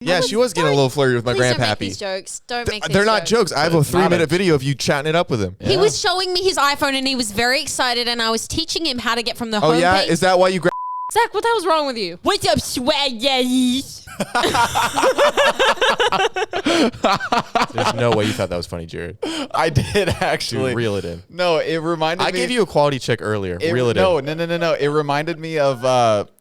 Yeah, she was getting a little flirty with my grandpappy. Don't make these jokes. Don't make these jokes. They're not jokes. I have a 3-minute video of you chatting it up with him. He was showing me his iPhone and he was very excited and I was teaching him how to get from the Oh, homepage. yeah? Is that why you grabbed? Zach, what the hell's wrong with you? What's up, swag daddies? There's no way you thought that was funny, Jared. I did actually. Dude, reel it in. No, it reminded me. I gave you a quality check earlier. Reel it in. No. It reminded me of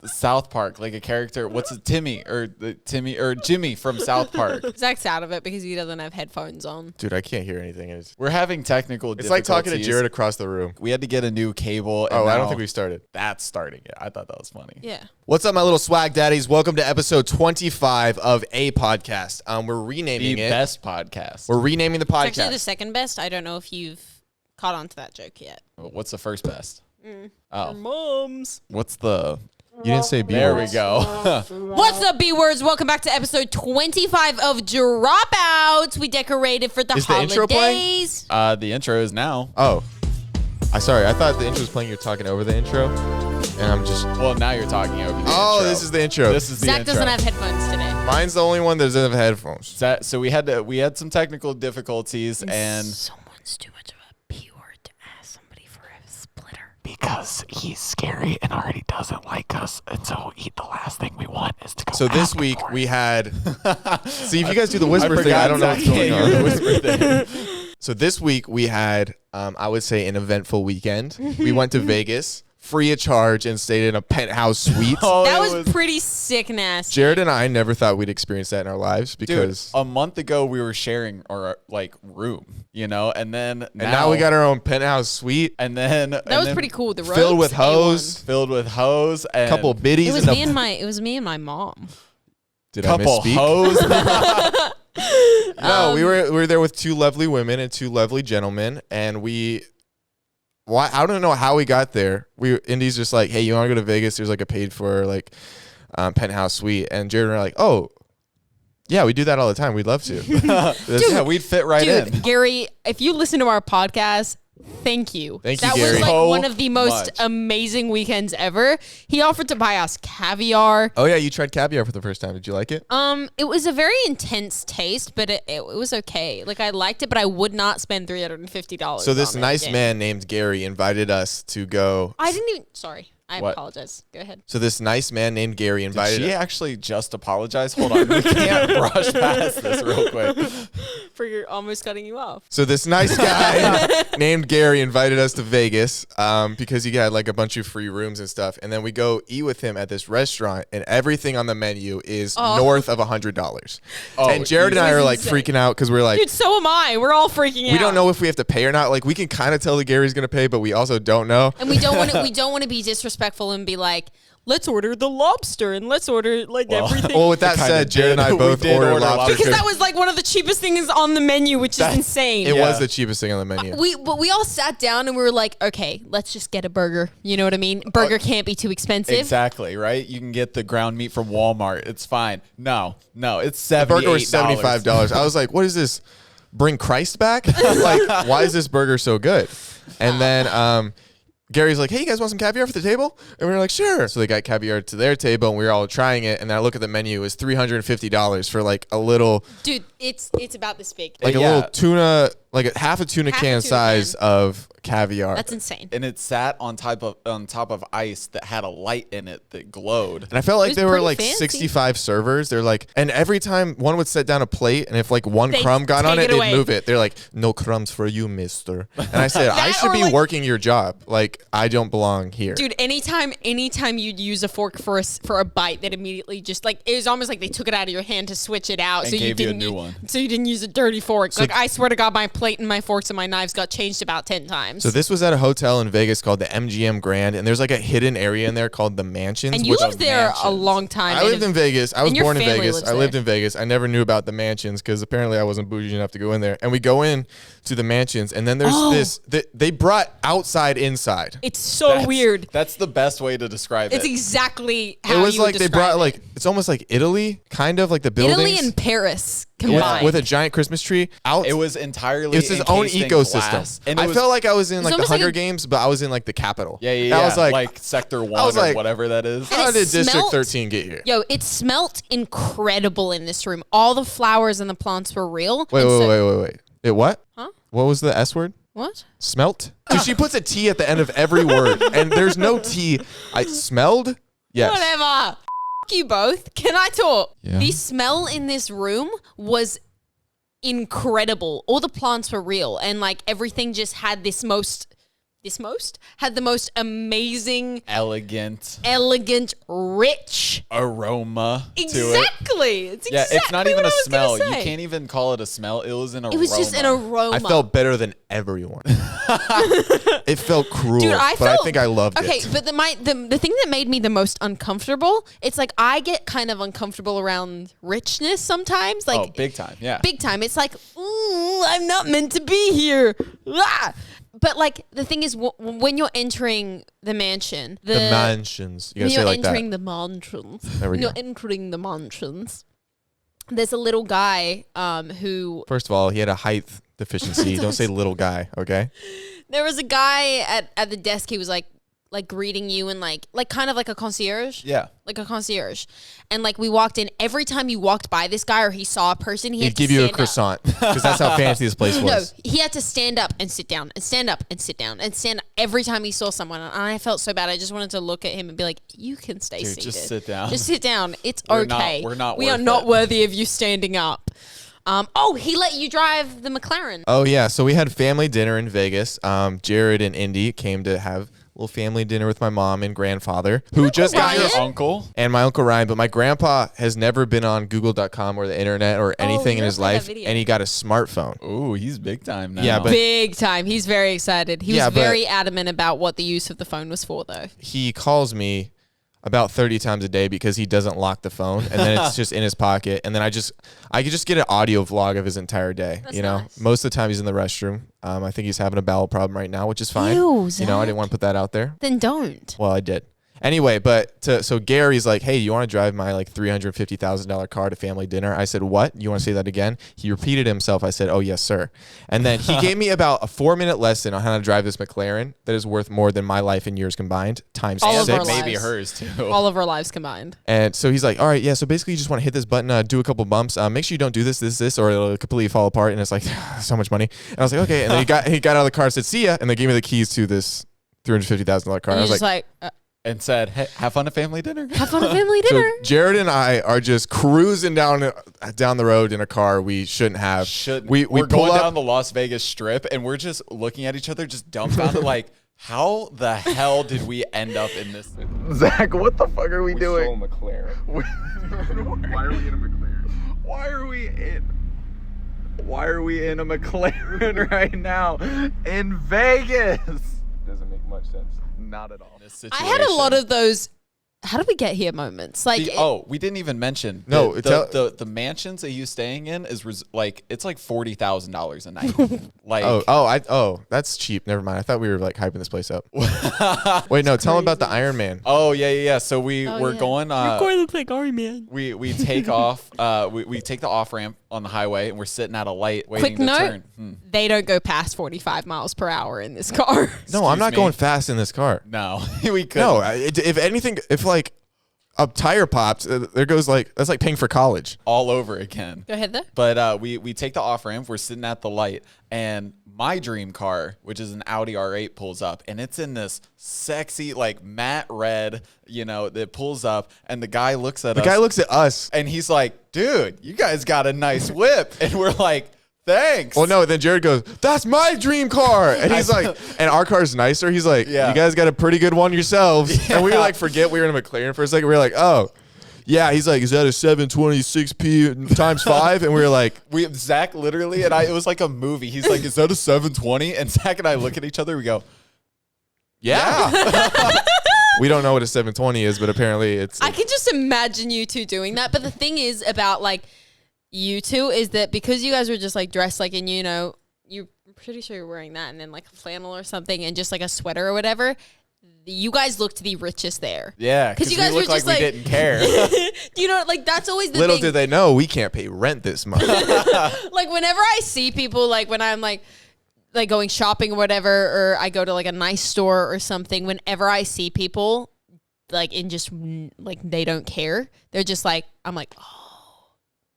South Park, like a character. What's it, Timmy or Jimmy from South Park? Zach's out of it because he doesn't have headphones on. Dude, I can't hear anything. We're having technical It's like talking to Jared across the room. We had to get a new cable. And I don't think we started. That's starting it. I thought that was funny. Yeah. What's up, my little swag daddies? Welcome to episode 25 of A Podcast. We're renaming The it. best podcast. We're renaming the It's actually podcast. the second best. I don't know if you've caught on to that joke yet. What's the first best? Oh, Moms. what's the? You didn't say B There words. we go. What's up, B-words? Welcome back to episode 25 of Dropouts. We decorated for the Is the holidays. intro playing? The intro is now. Oh. Sorry. I thought the intro was playing. You're talking over the intro. And I'm just... Well, now you're talking over the intro. Oh, this is the intro. This is the Zach intro. doesn't have headphones today. Mine's the only one that doesn't have headphones. So we had some technical difficulties and Someone's too much of a P-word to ask somebody for a splitter. Because he's scary and already doesn't like us, and so the last thing we want is to go. So this after week for we it. had... See, if you guys do the whisper thing, forgot I don't know what's Zach going can't hear the on. whisper thing. So this week we had, I would say, an eventful weekend. We went to Vegas, free of charge, and stayed in a penthouse suite. Oh, That it was pretty sick nasty. Jared and I never thought we'd experience that in our lives because... Dude, a month ago we were sharing our room, and then and now we got our own penthouse suite and then That was pretty cool. The filled robes, with hose, filled with hose and a couple biddies. It was and me and my. It was me and my mom. Did I couple misspeak? hose. No, we were there with two lovely women and two lovely gentlemen, and I don't know how we got there. Indy's just like, hey, you want to go to Vegas? There's like a paid for penthouse suite, and Jared and I are like, oh, yeah, we do that all the time. We'd love to. Yeah, we'd fit right Dude, in. Gary, if you listen to our podcast, thank you. Thank you, that Gary. was like So one of the most much. amazing weekends ever. He offered to buy us caviar. Oh yeah, you tried caviar for the first time. Did you like it? It was a very intense taste, but it was okay. Like I liked it, but I would not spend $350. So this on it nice again. man named Gary invited us to go. I didn't even. Sorry, I What? apologize. Go ahead. So this nice man named Gary Did invited she actually just apologize? Hold on, we can't brush past this real quick. For your almost cutting you off. So this nice guy named Gary invited us to Vegas because he had like a bunch of free rooms and stuff. And then we go eat with him at this restaurant, and everything on the menu is north of $100. Oh, and Jared and I are like insane. freaking out because we're like, Dude, so am I. We're all freaking out. we don't know if we have to pay or not. Like we can kind of tell that Gary's gonna pay, but we also don't know. And we don't want to. We don't want to be disrespectful and be like, let's order the lobster and let's order everything. Well, with that kinda said, Jared and I did. We both did ordered order lobster. because that was like one of the cheapest things on the menu, which is insane. It Yeah. was the cheapest thing on the menu. But we all sat down and we were like, okay, let's just get a burger. You know what I mean? Burger can't be too expensive. Exactly, right? You can get the ground meat from Walmart. It's fine. No, it's The $78. burger was $75. I was like, what is this? Bring Christ back? Like, why is this burger so good? And then Gary's like, hey, you guys want some caviar for the table? And we were like, sure. So they got caviar to their table, and we were all trying it. And then I look at the menu, it was $350 for like a little, Dude, it's about this big. like a Yeah. little tuna, like a half a tuna Half a can tuna size can. of caviar. That's insane. And it sat on top of ice that had a light in it that glowed. And I felt like was there were pretty like fancy. 65 servers. They're like, and every time one would set down a plate, and if like one They'd crumb got on take it, it they'd away. move it. They're like, no crumbs for you, mister. And I said, I That should or, be like- working your job. Like, I don't belong here. Dude, anytime you'd use a fork for a bite, that immediately just like it was almost like they took it out of your hand to switch it out, And so you gave you a didn't new one. So you didn't use a dirty fork. Like I swear to God, my plate and my forks and my knives got changed about 10 times. So this was at a hotel in Vegas called the MGM Grand, and there's like a hidden area in there called the Mansions. and you which- lived there a mansions. long time. I lived in Vegas. I was and your born in family Vegas. lives I lived there. in Vegas. I never knew about the Mansions because apparently I wasn't bougie enough to go in there. And we go in to the Mansions, and then there's they brought outside inside. It's so weird. That's the best way to describe It's it. exactly how It was you would like they describe brought it. like it's almost like Italy, kind of like the buildings. Italy and Paris combined. with a giant Christmas tree out. It was entirely It's his own encased in ecosystem. glass. And I felt like I was in like the almost like Hunger a- Games, but I was in like the Capitol. Yeah. I was like Sector 1 was or like- whatever that is. And how it did District smelt- 13 get here? Yo, it smelt incredible in this room. All the flowers and the plants were real. Wait, And so- wait. It what? Huh? What was the S word? What? Smelt? Because she puts a T at the end of every word, and there's no T. I smelled? Yes. Whatever. You both. Can I talk? Yeah. The smell in this room was incredible. All the plants were real, and like everything just had the most amazing, Elegant elegant, rich. aroma to it. Exactly. It's Yeah, exactly it's not even what a I was gonna smell. You say. can't even call it a smell. It was an aroma. It was just an aroma. I felt better than everyone. It felt cruel, Dude, but I think I loved okay, it. but the thing that made me the most uncomfortable, it's like I get kind of uncomfortable around richness sometimes. Like Oh, big time. Yeah. big time. It's like, ooh, I'm not meant to be here. Ah! But like the thing is, when you're entering the mansion, The mansions. You when gotta you're say like entering that. the mansions, There we when go. you're entering the mansions, there's a little guy who First of all, he had a height deficiency. Don't say little guy, okay? there was a guy at the desk. He was like greeting you and like kind of like a concierge. Yeah. Like a concierge. And like we walked in, every time you walked by this guy or he saw a person, he He'd had to give you a stand up. croissant because that's how fancy this place No, was. he had to stand up and sit down and stand up and sit down and stand every time he saw someone. And I felt so bad. I just wanted to look at him and be like, you can stay Dude, seated. just sit down. Just sit down. It's We're not- okay. We are worth not it. worthy of you standing up. He let you drive the McLaren. Oh yeah, so we had family dinner in Vegas. Jared and Indy came to have a little family dinner with my mom and grandfather, who just got Ryan? here, Your uncle? and my uncle Ryan. But my grandpa has never been on Google.com or the internet or anything in you his played that life, video. and he got a smartphone. Ooh, he's big time now. Yeah, but- Big time. He's very excited. He Yeah, was but- very adamant about what the use of the phone was for, though. He calls me about 30 times a day because he doesn't lock the phone, and then it's just in his pocket, and then I could just get an audio vlog of his entire day. That's you know, nice. most of the time he's in the restroom. I think he's having a bowel problem right now, which is fine. Ew, You know, I Zach. didn't want to put that out there. Then don't. Well, I did. Anyway, so Gary's like, hey, you want to drive my like $350,000 car to family dinner? I said, what? You want to say that again? He repeated himself. I said, oh, yes, sir. And then he gave me about a 4-minute lesson on how to drive this McLaren that is worth more than my life in years combined, times All of six. our Maybe lives. hers too. All of our lives combined. And so he's like, all right, yeah, so basically you just want to hit this button, do a couple bumps. Make sure you don't do this, or it'll completely fall apart. And it's like, so much money. And I was like, okay. And then he got out of the car and said, see ya. And they gave me the keys to this $350,000 car. And I you're was just like, And said, hey, have fun at family dinner. have fun at family so dinner. Jared and I are just cruising down the road in a car we shouldn't have. We're pull going up- down the Las Vegas Strip, and we're just looking at each other, just dumbfounded, like, how the hell did we end up in this? Zach, what the fuck are we doing? McLaren. Why are we in a McLaren? Why are we in a McLaren right now in Vegas? Doesn't make much sense. Not at all. I had a lot of those. How did we get here moments? Like, We didn't even mention. No, the mansions that you staying in is it's like $40,000 a night. Like, that's cheap. Never mind. I thought we were like hyping this place up. Wait, no, tell them about the Iron Man. oh yeah. So we're yeah. going. looks like Iron Man. We take off. We take the off ramp on the highway, and we're sitting at a light waiting Quick to note: turn. they don't go past 45 miles per hour in this car. No, I'm Excuse not me? going fast in this car. No, we couldn't. No, if anything, if like a tire pops, there goes like that's like paying for college. all over again. Go ahead, though. But we take the off ramp. We're sitting at the light, and my dream car, which is an Audi R8, pulls up, and it's in this sexy like matte red. You know, that pulls up, and the guy looks at us. The guy looks at us. and he's like, "Dude, you guys got a nice whip," and we're like, "Thanks." Well, no, then Jared goes, "That's my dream car," and he's like, "And our car's nicer." He's like, Yeah. "You guys got a pretty good one yourselves." And we like forget we were in a McLaren for a second. We were like, "Oh." Yeah, he's like, is that a 726p times 5? And we were like, Zach literally and I. It was like a movie. He's like, "Is that a 720?" And Zach and I look at each other. We go, yeah. We don't know what a 720 is, but apparently it's. I can just imagine you two doing that. But the thing is about like you two is that because you guys were just like dressed like in, you know, you're pretty sure you're wearing that and then like a flannel or something and just like a sweater or whatever. you guys looked the richest there. Yeah, because you we guys looked were like just we like- didn't care. You know, like that's always the Little thing. did they know we can't pay rent this month. Like whenever I see people, like when I'm like going shopping or whatever, or I go to like a nice store or something, whenever I see people like in just like they don't care, they're just like, I'm like, oh,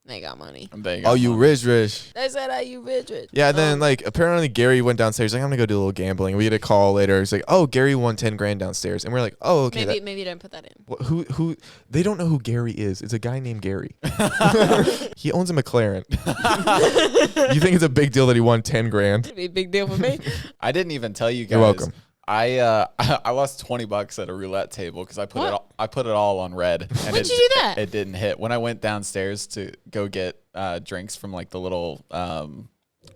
they got money. Oh, you rich. They said, "Are you rich?" Yeah, then like apparently Gary went downstairs. Like, I'm gonna go do a little gambling. We get a call later. He's like, oh, Gary won 10 grand downstairs, and we're like, oh, okay. Maybe don't put that in. Who? They don't know who Gary is. It's a guy named Gary. He owns a McLaren. You think it's a big deal that he won 10 grand? It'd be a big deal for me. I didn't even tell you guys. You're welcome. I lost $20 at a roulette table because I put it all on red. And When'd you do that? It didn't hit. When I went downstairs to go get drinks from like the little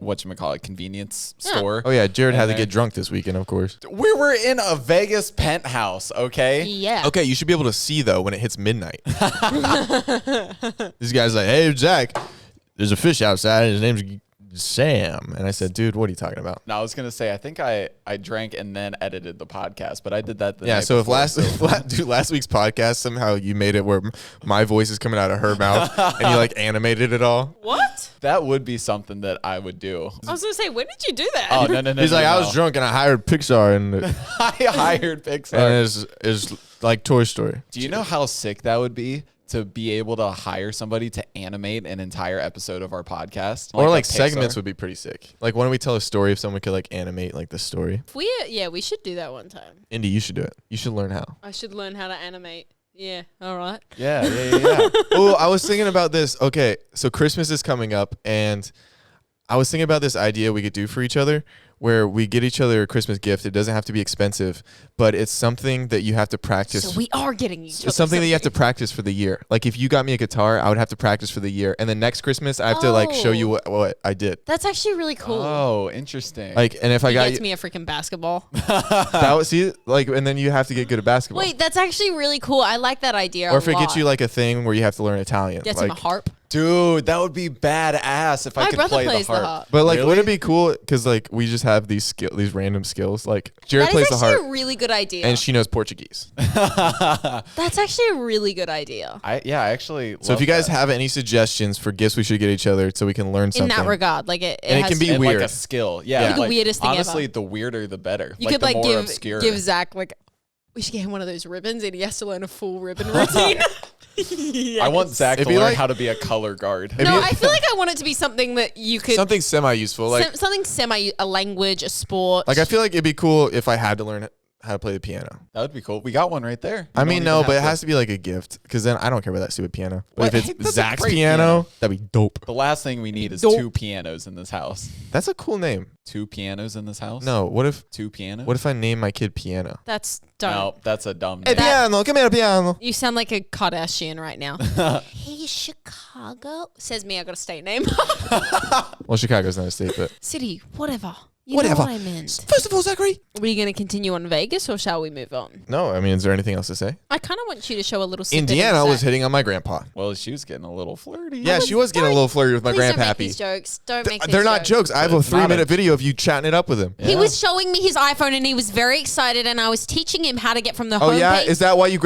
whatchamacallit convenience store. Oh yeah, Jared had to there- get drunk this weekend, of course. We were in a Vegas penthouse, okay? Yeah. Okay, you should be able to see though when it hits midnight. This guy's like, hey Jack, there's a fish outside. His name's Sam. And I said, dude, what are you talking about? No, I was gonna say I think I drank and then edited the podcast, but I did that the Yeah, night so if before, last week's podcast somehow you made it where my voice is coming out of her mouth and you like animated it all. What? that would be something that I would do. I was gonna say, when did you do that? Oh no. He's like, I was drunk and I hired Pixar and I hired Pixar. and it's like Toy Story. Do you know how sick that would be to be able to hire somebody to animate an entire episode of our podcast? Or like a segments Pixar? would be pretty sick. Like, why don't we tell a story if someone could like animate like the story? We should do that one time. Indy, you should do it. You should learn how. I should learn how to animate. Yeah, all right. Yeah. Oh, I was thinking about this. Okay, so Christmas is coming up, and I was thinking about this idea we could do for each other, where we get each other a Christmas gift. It doesn't have to be expensive, but it's something that you have to practice. So we are getting each other It's something that you have to practice for the year. Like if you got me a guitar, I would have to practice for the year, and then next Christmas I have to like show you what I did. That's actually really cool. Oh, interesting. Like, and if I He got gets you, me a freaking basketball. that was see, like, and then you have to get good at basketball. Wait, that's actually really cool. I like that idea. Or if a it lot. gets you like a thing where you have to learn Italian. Gets like, him a harp. Dude, that would be badass if I My could brother play plays the the harp. harp. But like, Really? would it be cool? Because like we just have these random skills. Like Jared That plays is the actually harp, a really good idea. and she knows Portuguese. That's actually a really good idea. I actually. So if you guys have any suggestions for gifts we should get each other, so we can learn something In that regard, like it And it has can be and weird. like a skill, yeah, Yeah. Like the weirdest thing honestly, ever. the weirder the better. You like could the like more give obscure. Zach like we should get him one of those ribbons, and he has to learn a full ribbon routine. I want Zach If to you learn like- how to be a color guard. If No, you- I feel like I want it to be something that you could something semi-useful. Like something a language, a sport. I feel like it'd be cool if I had to learn how to play the piano. That would be cool. We got one right there. I mean, no, but it has to be like a gift, because then I don't care about that stupid piano. But What? if Hey, it's that's a Zach's great piano, that'd be dope. The last thing we need is Dope. 2 pianos in this house. That's a cool name. 2 pianos in this house? No, what if 2 pianos? I name my kid Piano? That's dumb. No, that's a dumb Hey, name. piano, come here, piano. You sound like a Kardashian right now. Hey, Chicago. Says me, I got a state name. Well, Chicago's not a state, but City, whatever. You Whatever. know what I meant. first of all, Zachary. Are we going to continue on Vegas, or shall we move on? No, I mean, is there anything else to say? I kind of want you to show a little snippet Indiana of was Zach. hitting on my grandpa. Well, she was getting a little flirty. Yeah, she was getting a little flirty with my Please don't make grandpappy. these jokes. Don't make these They're not jokes. I have a It's not 3-minute a- video of you chatting it up with him. He Yeah. was showing me his iPhone, and he was very excited, and I was teaching him how to get from the Oh homepage. yeah, is that why you?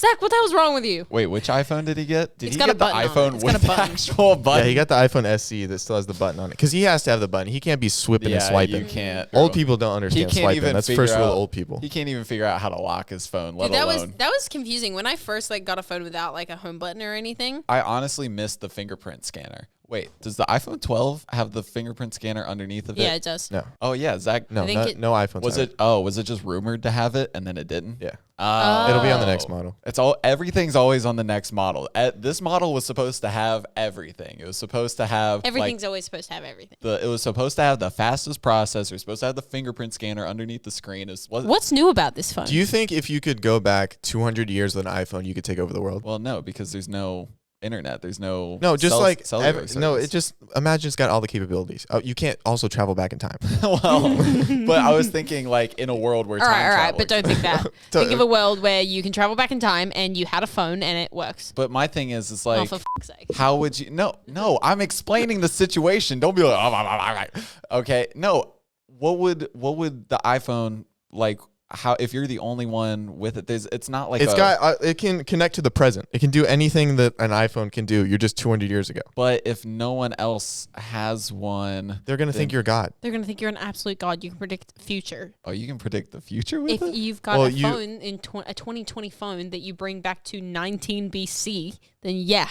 Zach, what the hell's wrong with you? Wait, which iPhone did he get? Did It's he got a get the button on it. iPhone It's got a with the button. actual button? Yeah, he got the iPhone SE that still has the button on it because he has to have the button. He can't be swipping and Yeah, swiping. you can't. Old people don't He understand can't swiping. even That's figure first rule of out- old people. He can't even figure out how to lock his phone, let Dude, that alone. was confusing. When I first got a phone without like a home button or anything. I honestly missed the fingerprint scanner. Wait, does the iPhone 12 have the fingerprint scanner underneath of it? Yeah, it does. No, Oh yeah, Zach. no, I think no iPhones. Was have it? Oh, was it just rumored to have it and then it didn't? Yeah, Oh. it'll be on the next model. It's all. Everything's always on the next model. This model was supposed to have everything. It was supposed to have Everything's always supposed to have everything. It was supposed to have the fastest processor. It was supposed to have the fingerprint scanner underneath the screen. What's new about this phone? Do you think if you could go back 200 years with an iPhone, you could take over the world? Well, no, because there's no internet. There's no. No, just like cellular no. service. It just imagine it's got all the capabilities. Oh, you can't also travel back in time. well, but I was thinking like in a world where all time right, travel. but don't think that. Think of a world where you can travel back in time and you had a phone and it works. But my thing is, Oh, like, for fuck's sake. how would you? No. I'm explaining the situation. Don't be like, okay. No. What would the iPhone like? how if you're the only one with it, it's not like it can connect to the present. It can do anything that an iPhone can do. You're just 200 years ago. But if no one else has one, They're gonna think you're God. They're gonna think you're an absolute god. You can predict the future. Oh, you can predict the future with If it? you've got a phone in a 2020 phone that you bring back to 19 BC, then yeah.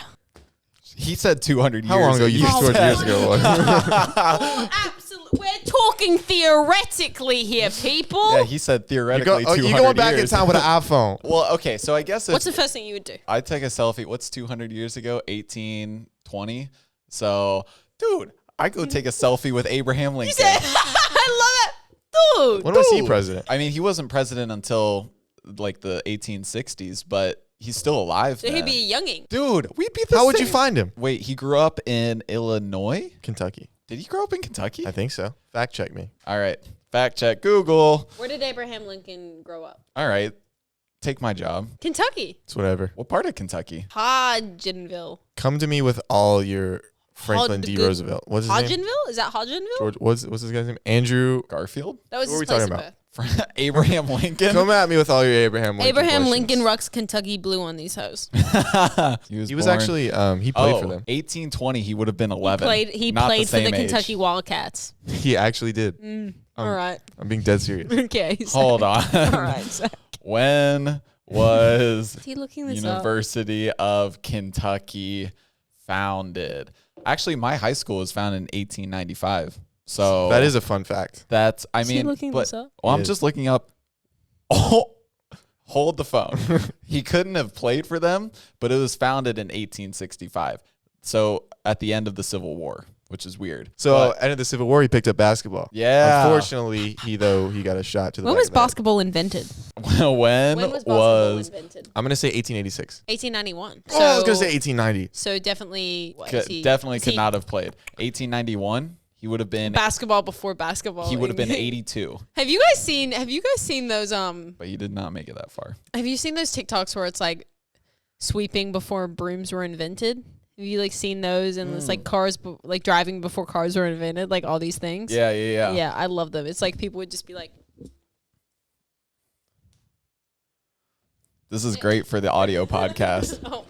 He said 200 years. How long ago? You Oh, 200 years ago. Oh, absolutely. We're talking theoretically here, people. Yeah, he said theoretically 200 you're going back years. in time with an iPhone. Well, okay, so I guess What's the first thing you would do? I'd take a selfie. What's 200 years ago? 1820. So, dude, I go take a selfie with Abraham Lincoln. I love it. Dude. When was he president? I mean, he wasn't president until like the 1860s, but he's still alive. So he'd be a younging. Dude, we'd be the How would same. you find him? Wait, he grew up in Illinois? Kentucky. Did he grow up in Kentucky? I think so. Fact check me. All right. Fact check Google. Where did Abraham Lincoln grow up? All right. Take my job. Kentucky. It's whatever. What part of Kentucky? Hodgenville. Come to me with all your Franklin D. Hodg- Roosevelt. What's his name? Hodgenville? Is that Hodgenville? George. What's this guy's name? Andrew. Garfield? That was What are we his place talking of about? birth. Abraham Lincoln? Come at me with all your Abraham Lincoln. Abraham questions. Lincoln rocks Kentucky blue on these hoes. He was He was born- actually he played for them. 1820, he would have been 11. He Not played for the same age. Kentucky Wildcats. He actually did. All right. I'm being dead serious. Okay. Hold on. All right. So, When was is he looking this up? University of Kentucky founded? Actually, my high school was founded in 1895. So That is a fun fact. that's I Is he mean, looking but this up? well, He I'm is. just looking up. Oh, hold the phone. He couldn't have played for them, but it was founded in 1865. So at the end of the Civil War, which is weird. So end of the Civil War, he picked up basketball. Yeah. Unfortunately, he got a shot to the When Oh back was of the head. basketball invented? when When was basketball invented? I'm gonna say 1886. 1891. Oh, I was gonna say 1890. So definitely. definitely could not have played 1891. He would have been. Basketball before basketball. He would have been 82, Have you guys seen those but he did not make it that far. Have you seen those TikToks where it's like sweeping before brooms were invented? Have you like seen those and it's like cars like driving before cars were invented, like all these things? Yeah. Yeah, I love them. It's like people would just be like, This is great for the audio podcast. oh.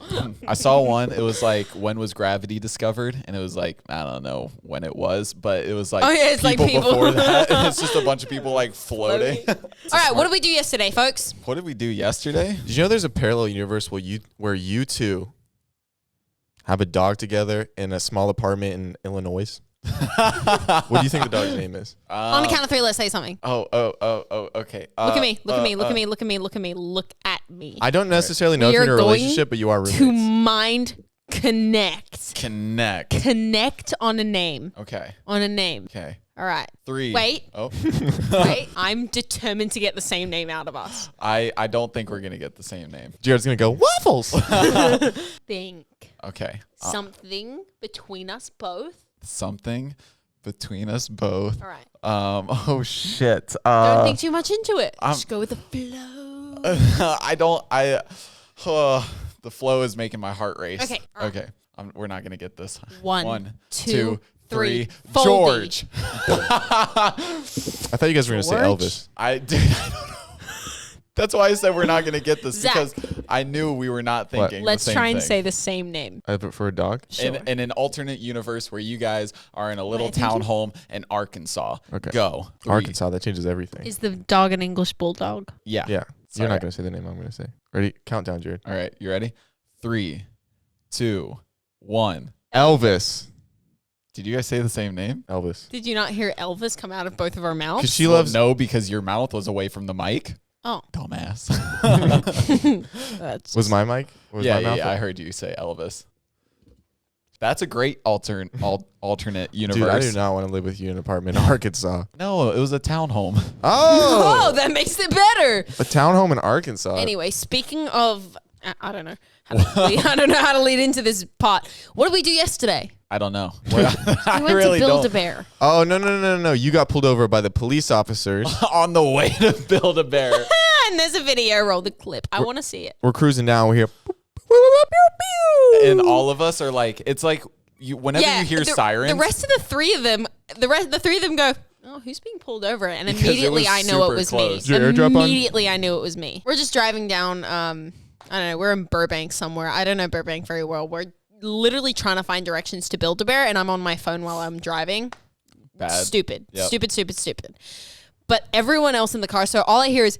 I saw one. It was like, when was gravity discovered? And it was like, I don't know when it was, but it was like, Oh, yeah, it's like people. before that. And it's just a bunch of people like floating. All right, what did we do yesterday, folks? What did we do yesterday? Did you know there's a parallel universe where you two have a dog together in a small apartment in Illinois? What do you think the dog's name is? On the count of three, let's say something. Oh, okay. Look at me. Look at me. Look at me. Look at me. Look at me. Look at me. I don't necessarily know if We you're in are a going relationship, but you are roommates. To mind connect. Connect. Connect on a name. Okay. On a name. Okay. All right. 3. Wait. Oh, Wait. I'm determined to get the same name out of us. I don't think we're going to get the same name. Jared's gonna go waffles. Think. Okay. Something between us both. Something between us both. All right. Oh shit. Don't think too much into it. I'm- Just go with the flow. The flow is making my heart race. Okay, all right. Okay. We're not going to get this. One, 2, two, 3. three. Foldy. George. I thought you guys were gonna say George? Elvis. I don't know. That's why I said we're not going to get this Zach. because I knew we were not What? thinking Let's the same try and thing. say the same name. I prefer a dog. In an alternate universe where you guys are in a little Wait, thank you. townhome in Arkansas. Okay. Go. 3. Arkansas. That changes everything. Is the dog an English bulldog? Yeah. Yeah. Sorry. You're not gonna say the name I'm gonna say. Ready? Countdown, Jared. All right. You ready? 3, 2, 1. Elvis. Did you guys say the same name? Elvis. Did you not hear Elvis come out of both of our mouths? Because she Well, loves. no, because your mouth was away from the mic. Oh, Dumbass. that's Was my mic? Was yeah, my yeah, mouth yeah. I up? heard you say Elvis. That's a great alternate universe. Dude, I do not want to live with you in an apartment in Arkansas. No, it was a townhome. oh, that makes it better. A townhome in Arkansas. Anyway, speaking of, I don't know. I don't know how to lead into this pot. What did we do yesterday? I don't know. I went to Build-A-Bear. Oh no! You got pulled over by the police officers. On the way to Build-A-Bear. And there's a video. Roll the clip. I want to see it. We're cruising down. We hear. And all of us are like, it's like, whenever you hear sirens. The rest of the three of them, the three of them go, oh, who's being pulled over? And Because it immediately was I know it super was close. Is your me. airdrop on? Immediately I knew it was me. We're just driving down, I don't know, we're in Burbank somewhere. I don't know Burbank very well. We're literally trying to find directions to Build-A-Bear, and I'm on my phone while I'm driving. Bad. Stupid. Yep. Stupid. But everyone else in the car, so all I hear is,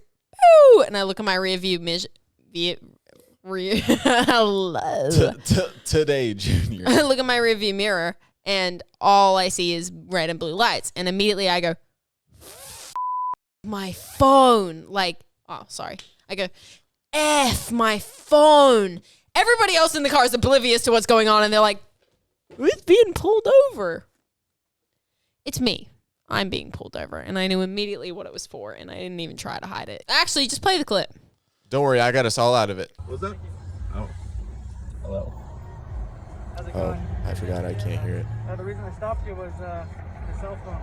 ooh, and I look at my rear view Today, Junior. I look at my rearview mirror, and all I see is red and blue lights. And immediately I go, my phone. Like, oh, sorry. I go, F my phone. Everybody else in the car is oblivious to what's going on, and they're like, who's being pulled over? It's me. I'm being pulled over. And I knew immediately what it was for, and I didn't even try to hide it. Actually, just play the clip. Don't worry, I got us all out of it. What's up? Oh. Hello. How's it Oh, going? I forgot I can't hear it. The reason I stopped you was the cell phone.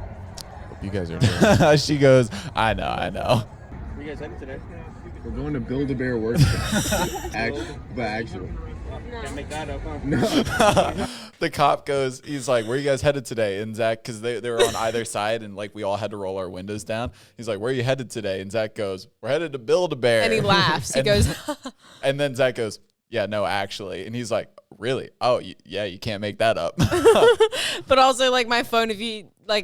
Hope you guys are doing. She goes, I know. Where you guys headed today? We're going to Build-A-Bear Workshop. Actually. Can't make that up, huh? The cop goes, he's like, where are you guys headed today? And Zach, because they were on either side and like we all had to roll our windows down. He's like, where are you headed today? And Zach goes, we're headed to Build-A-Bear. And he laughs. He And- goes, And then Zach goes, yeah, no, actually. And he's like, really? Oh, yeah, you can't make that up. but also like my phone,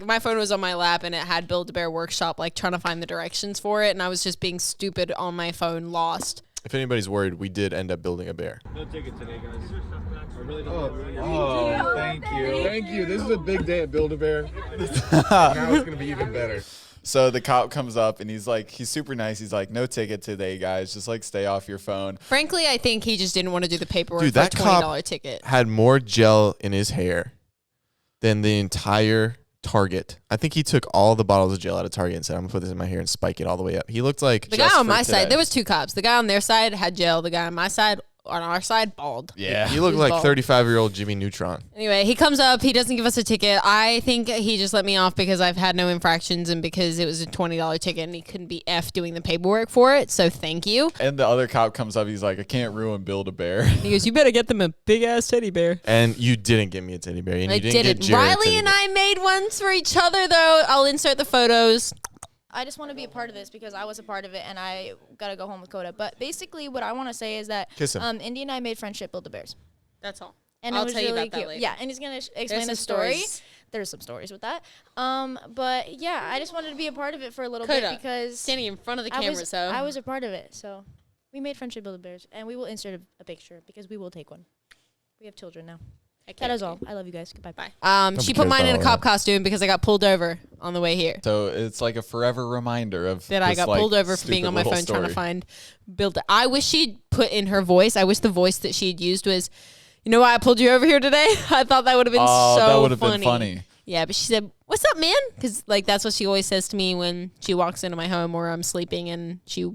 my phone was on my lap and it had Build-A-Bear Workshop, like trying to find the directions for it. And I was just being stupid on my phone, lost. If anybody's worried, we did end up building a bear. No ticket today, guys. I really don't Oh, thank you. Thank you. This is a big day at Build-A-Bear. Now it's going to be even better. So the cop comes up and he's super nice. He's like, no ticket today, guys. Just like stay off your phone. Frankly, I think he just didn't want to do the paperwork Dude, for a that $20 cop ticket. had more gel in his hair than the entire Target. I think he took all the bottles of gel out of Target and said, I'm going to put this in my hair and spike it all the way up. He looked like... The guy just on for my today. side, there was two cops. The guy on their side had gel. The guy on my side, on our side, bald. Yeah. He looked He's like bald. 35-year-old Jimmy Neutron. Anyway, he comes up. He doesn't give us a ticket. I think he just let me off because I've had no infractions and because it was a $20 ticket and he couldn't be F doing the paperwork for it. So thank you. And the other cop comes up. He's like, I can't ruin Build-A-Bear. He goes, you better get them a big-ass teddy bear. And you didn't get me a teddy bear. And I you didn't did get it. Jared a Riley teddy and bear. I made ones for each other, though. I'll insert the photos. I just want to be a part of this because I was a part of it and I got to go home with Coda. But basically what I want to say is that Kiss him. Indy and I made friendship Build-A-Bears. That's all. And I'll it was tell you really about that cute. later. Yeah, and he's going to explain some the story. stories. There's some stories with that. But yeah, I just wanted to be a part of it for a little Coda, bit because standing in front of the I camera, was, so I was a part of it. So we made friendship Build-A-Bears and we will insert a picture because we will take one. We have children now. That is all. I love you guys. Goodbye. Bye. She be put mine careful in a with cop that. costume because I got pulled over on the way here. So it's like a forever reminder of That I this, got like, pulled over for being stupid on my little phone trying to story. find Build. I wish she'd put in her voice. I wish the voice that she'd used was, you know why I pulled you over here today? I thought that would have been Oh, so that would have funny. been funny. Yeah, but she said, "What's up, man?" Because like that's what she always says to me when she walks into my home or I'm sleeping and she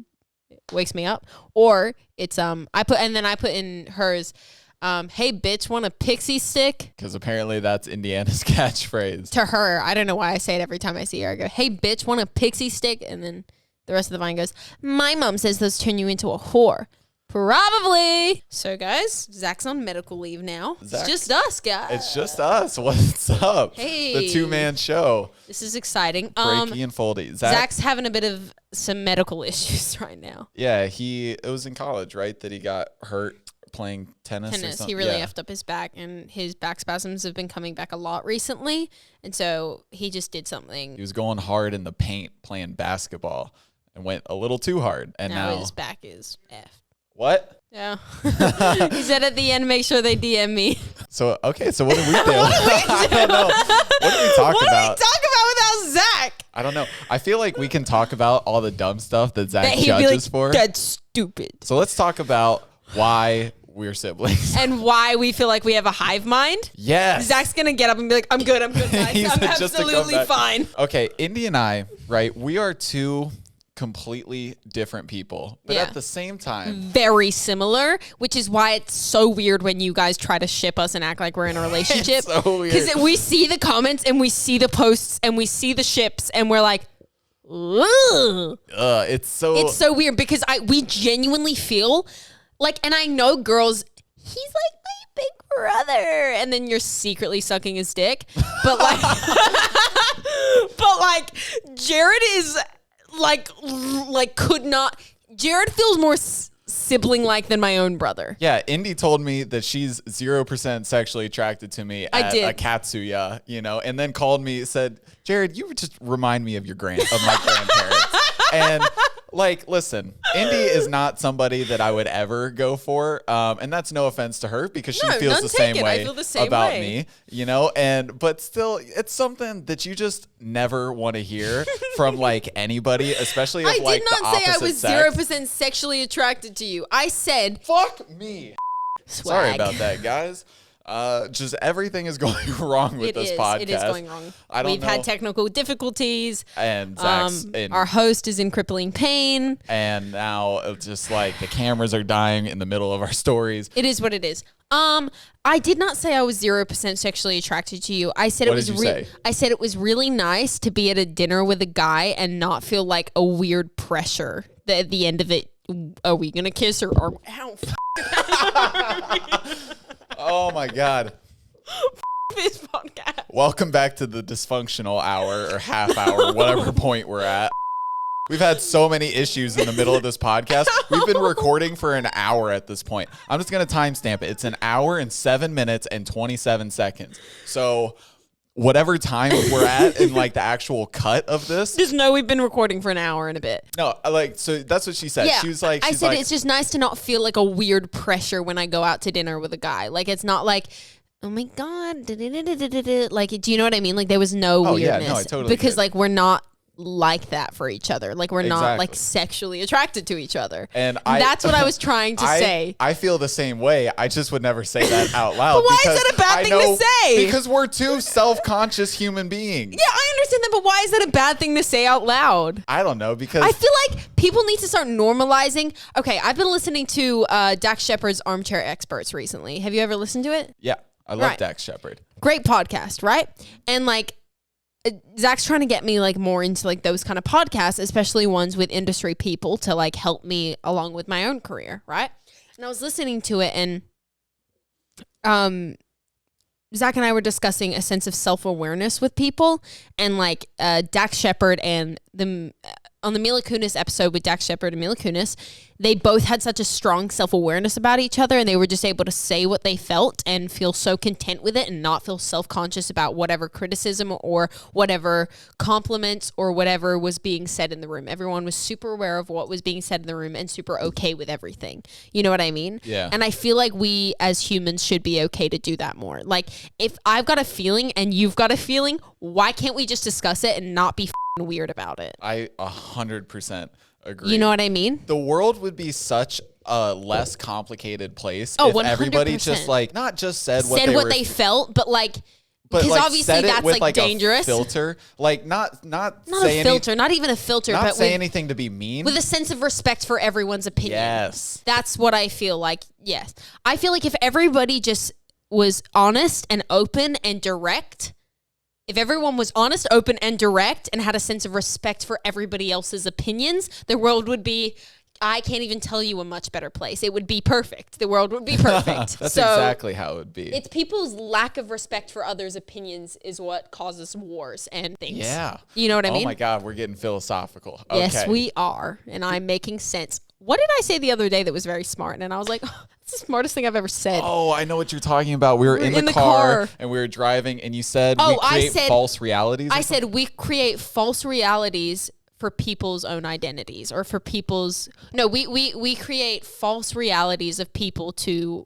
wakes me up. Or it's I put in hers, "Hey bitch, want a pixie stick?" Because apparently that's Indiana's catchphrase. To her, I don't know why I say it every time I see her. I go, "Hey bitch, want a pixie stick?" And then the rest of the vine goes, "My mom says those turn you into a whore." Probably. So, guys, Zach's on medical leave now. Zach- It's just us, guys. It's just us. What's up? Hey. The two-man show. This is exciting. Breaky and Foldy. Zach's having a bit of some medical issues right now. Yeah, it was in college, right? That he got hurt playing tennis. Or Tennis. something. He really yeah. effed up his back, and his back spasms have been coming back a lot recently. And so he just did something. He was going hard in the paint playing basketball and went a little too hard. And Now now his back is F. what? Yeah. He said at the end, make sure they DM me. So okay, so what did we do? I don't know. What did we talk What about? do we talk about without Zach? I don't know. I feel like we can talk about all the dumb stuff that Zach That he'd be judges like, for. that's stupid. So let's talk about why we're siblings. And why we feel like we have a hive mind. Yes. Zach's going to get up and be like, I'm good, guys. He I'm said just to come absolutely back. fine. Okay, Indy and I, right? We are two completely different people, but Yeah. at the same time, Very similar, which is why it's so weird when you guys try to ship us and act like we're in a relationship. so weird. Because we see the comments and we see the posts and we see the ships and we're like, ugh. it's so It's so weird because we genuinely feel like, and I know girls, he's like my big brother, and then you're secretly sucking his dick, but like, But like Jared is like could not. Jared feels more sibling-like than my own brother. Yeah, Indy told me that she's 0% sexually attracted to me at did. a Katsuya, and then called me, said, Jared, you just remind me of my grandparents. And like, listen, Indy is not somebody that I would ever go for. And that's no offense to her because she feels the same way about me, but still it's something that you just never want to hear from like anybody, especially if I like did not the say I opposite was sex. 0% sexually attracted to you. I said Fuck me. swag. Sorry about that, guys. Just everything is going wrong with this podcast. It is going wrong. We've had technical difficulties. And Zach's our host is in crippling pain. And now it's just like the cameras are dying in the middle of our stories. It is what it is. I did not say I was 0% sexually attracted to you. I said What did you say? I said it was really nice to be at a dinner with a guy and not feel like a weird pressure that at the end of it, are we gonna kiss or ow, Oh my God. this podcast. Welcome back to the dysfunctional hour or half hour, whatever point we're at. We've had so many issues in the middle of this podcast. We've been recording for an hour at this point. I'm just going to timestamp it. It's an hour and 7 minutes and 27 seconds. So whatever time we're at in like the actual cut of this. Just know we've been recording for an hour and a bit. No, so that's what she said. Yeah, She was like, I said it's just nice to not feel like a weird pressure when I go out to dinner with a guy. Like it's not like, oh my God, like, do you know what I mean? Like there was no weirdness. Yeah, no, I totally because did. like we're not like that for each other. Like we're not Exactly. like sexually attracted to each other. And that's what I was trying to say. I feel the same way. I just would never say that out loud. But why is because that a bad I thing to know- say? Because we're two self-conscious human beings. Yeah, I understand that, but why is that a bad thing to say out loud? I don't know because I feel like people need to start normalizing. Okay, I've been listening to Dax Shepard's Armchair Experts recently. Have you ever listened to it? yeah, I love Right. Dax Shepard. Great podcast, right? And like Zach's trying to get me like more into like those kind of podcasts, especially ones with industry people to like help me along with my own career, right? And I was listening to it and Zach and I were discussing a sense of self-awareness with people and like Dax Shepard and on the Mila Kunis episode with Dax Shepard and Mila Kunis, they both had such a strong self-awareness about each other and they were just able to say what they felt and feel so content with it and not feel self-conscious about whatever criticism or whatever compliments or whatever was being said in the room. Everyone was super aware of what was being said in the room and super okay with everything. You know what I mean? Yeah. And I feel like we as humans should be okay to do that more. Like if I've got a feeling and you've got a feeling, why can't we just discuss it and not be weird about it? I 100% agree. You know what I mean? The world would be such a less complicated place Oh, if everybody 100%. just like not just said what they felt, but like but because like obviously said it that's with like a dangerous. filter, like not Not say a filter, not even a filter, not but say with, anything to be mean. with a sense of respect for everyone's opinion. Yes. That's what I feel like. Yes. I feel like if everybody just was honest and open and direct, if everyone was honest, open, and direct and had a sense of respect for everybody else's opinions, the world would be, I can't even tell you, a much better place. It would be perfect. The world would be perfect. That's So exactly how it would be. it's people's lack of respect for others' opinions is what causes wars and things. Yeah. You know what I mean? Oh my God, we're getting philosophical. Yes, Okay. we are. And I'm making sense. What did I say the other day that was very smart? And I was like, oh, that's the smartest thing I've ever said. Oh, I know what you're talking about. We were in the car and we were driving and you said we create false realities. I said we create false realities for people's own identities or for people's we create false realities of people to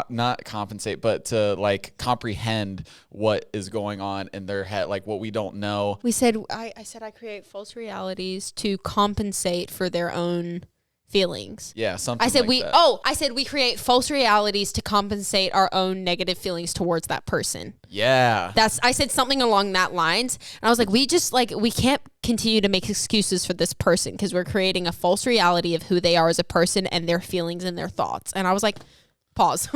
not compensate but to like comprehend what is going on in their head, like what we don't know. We said I said I create false realities to compensate for their own feelings. Yeah, something I said like that. I said we create false realities to compensate our own negative feelings towards that person. Yeah. I said something along that lines. And I was like, we can't continue to make excuses for this person because we're creating a false reality of who they are as a person and their feelings and their thoughts. And I was like, pause.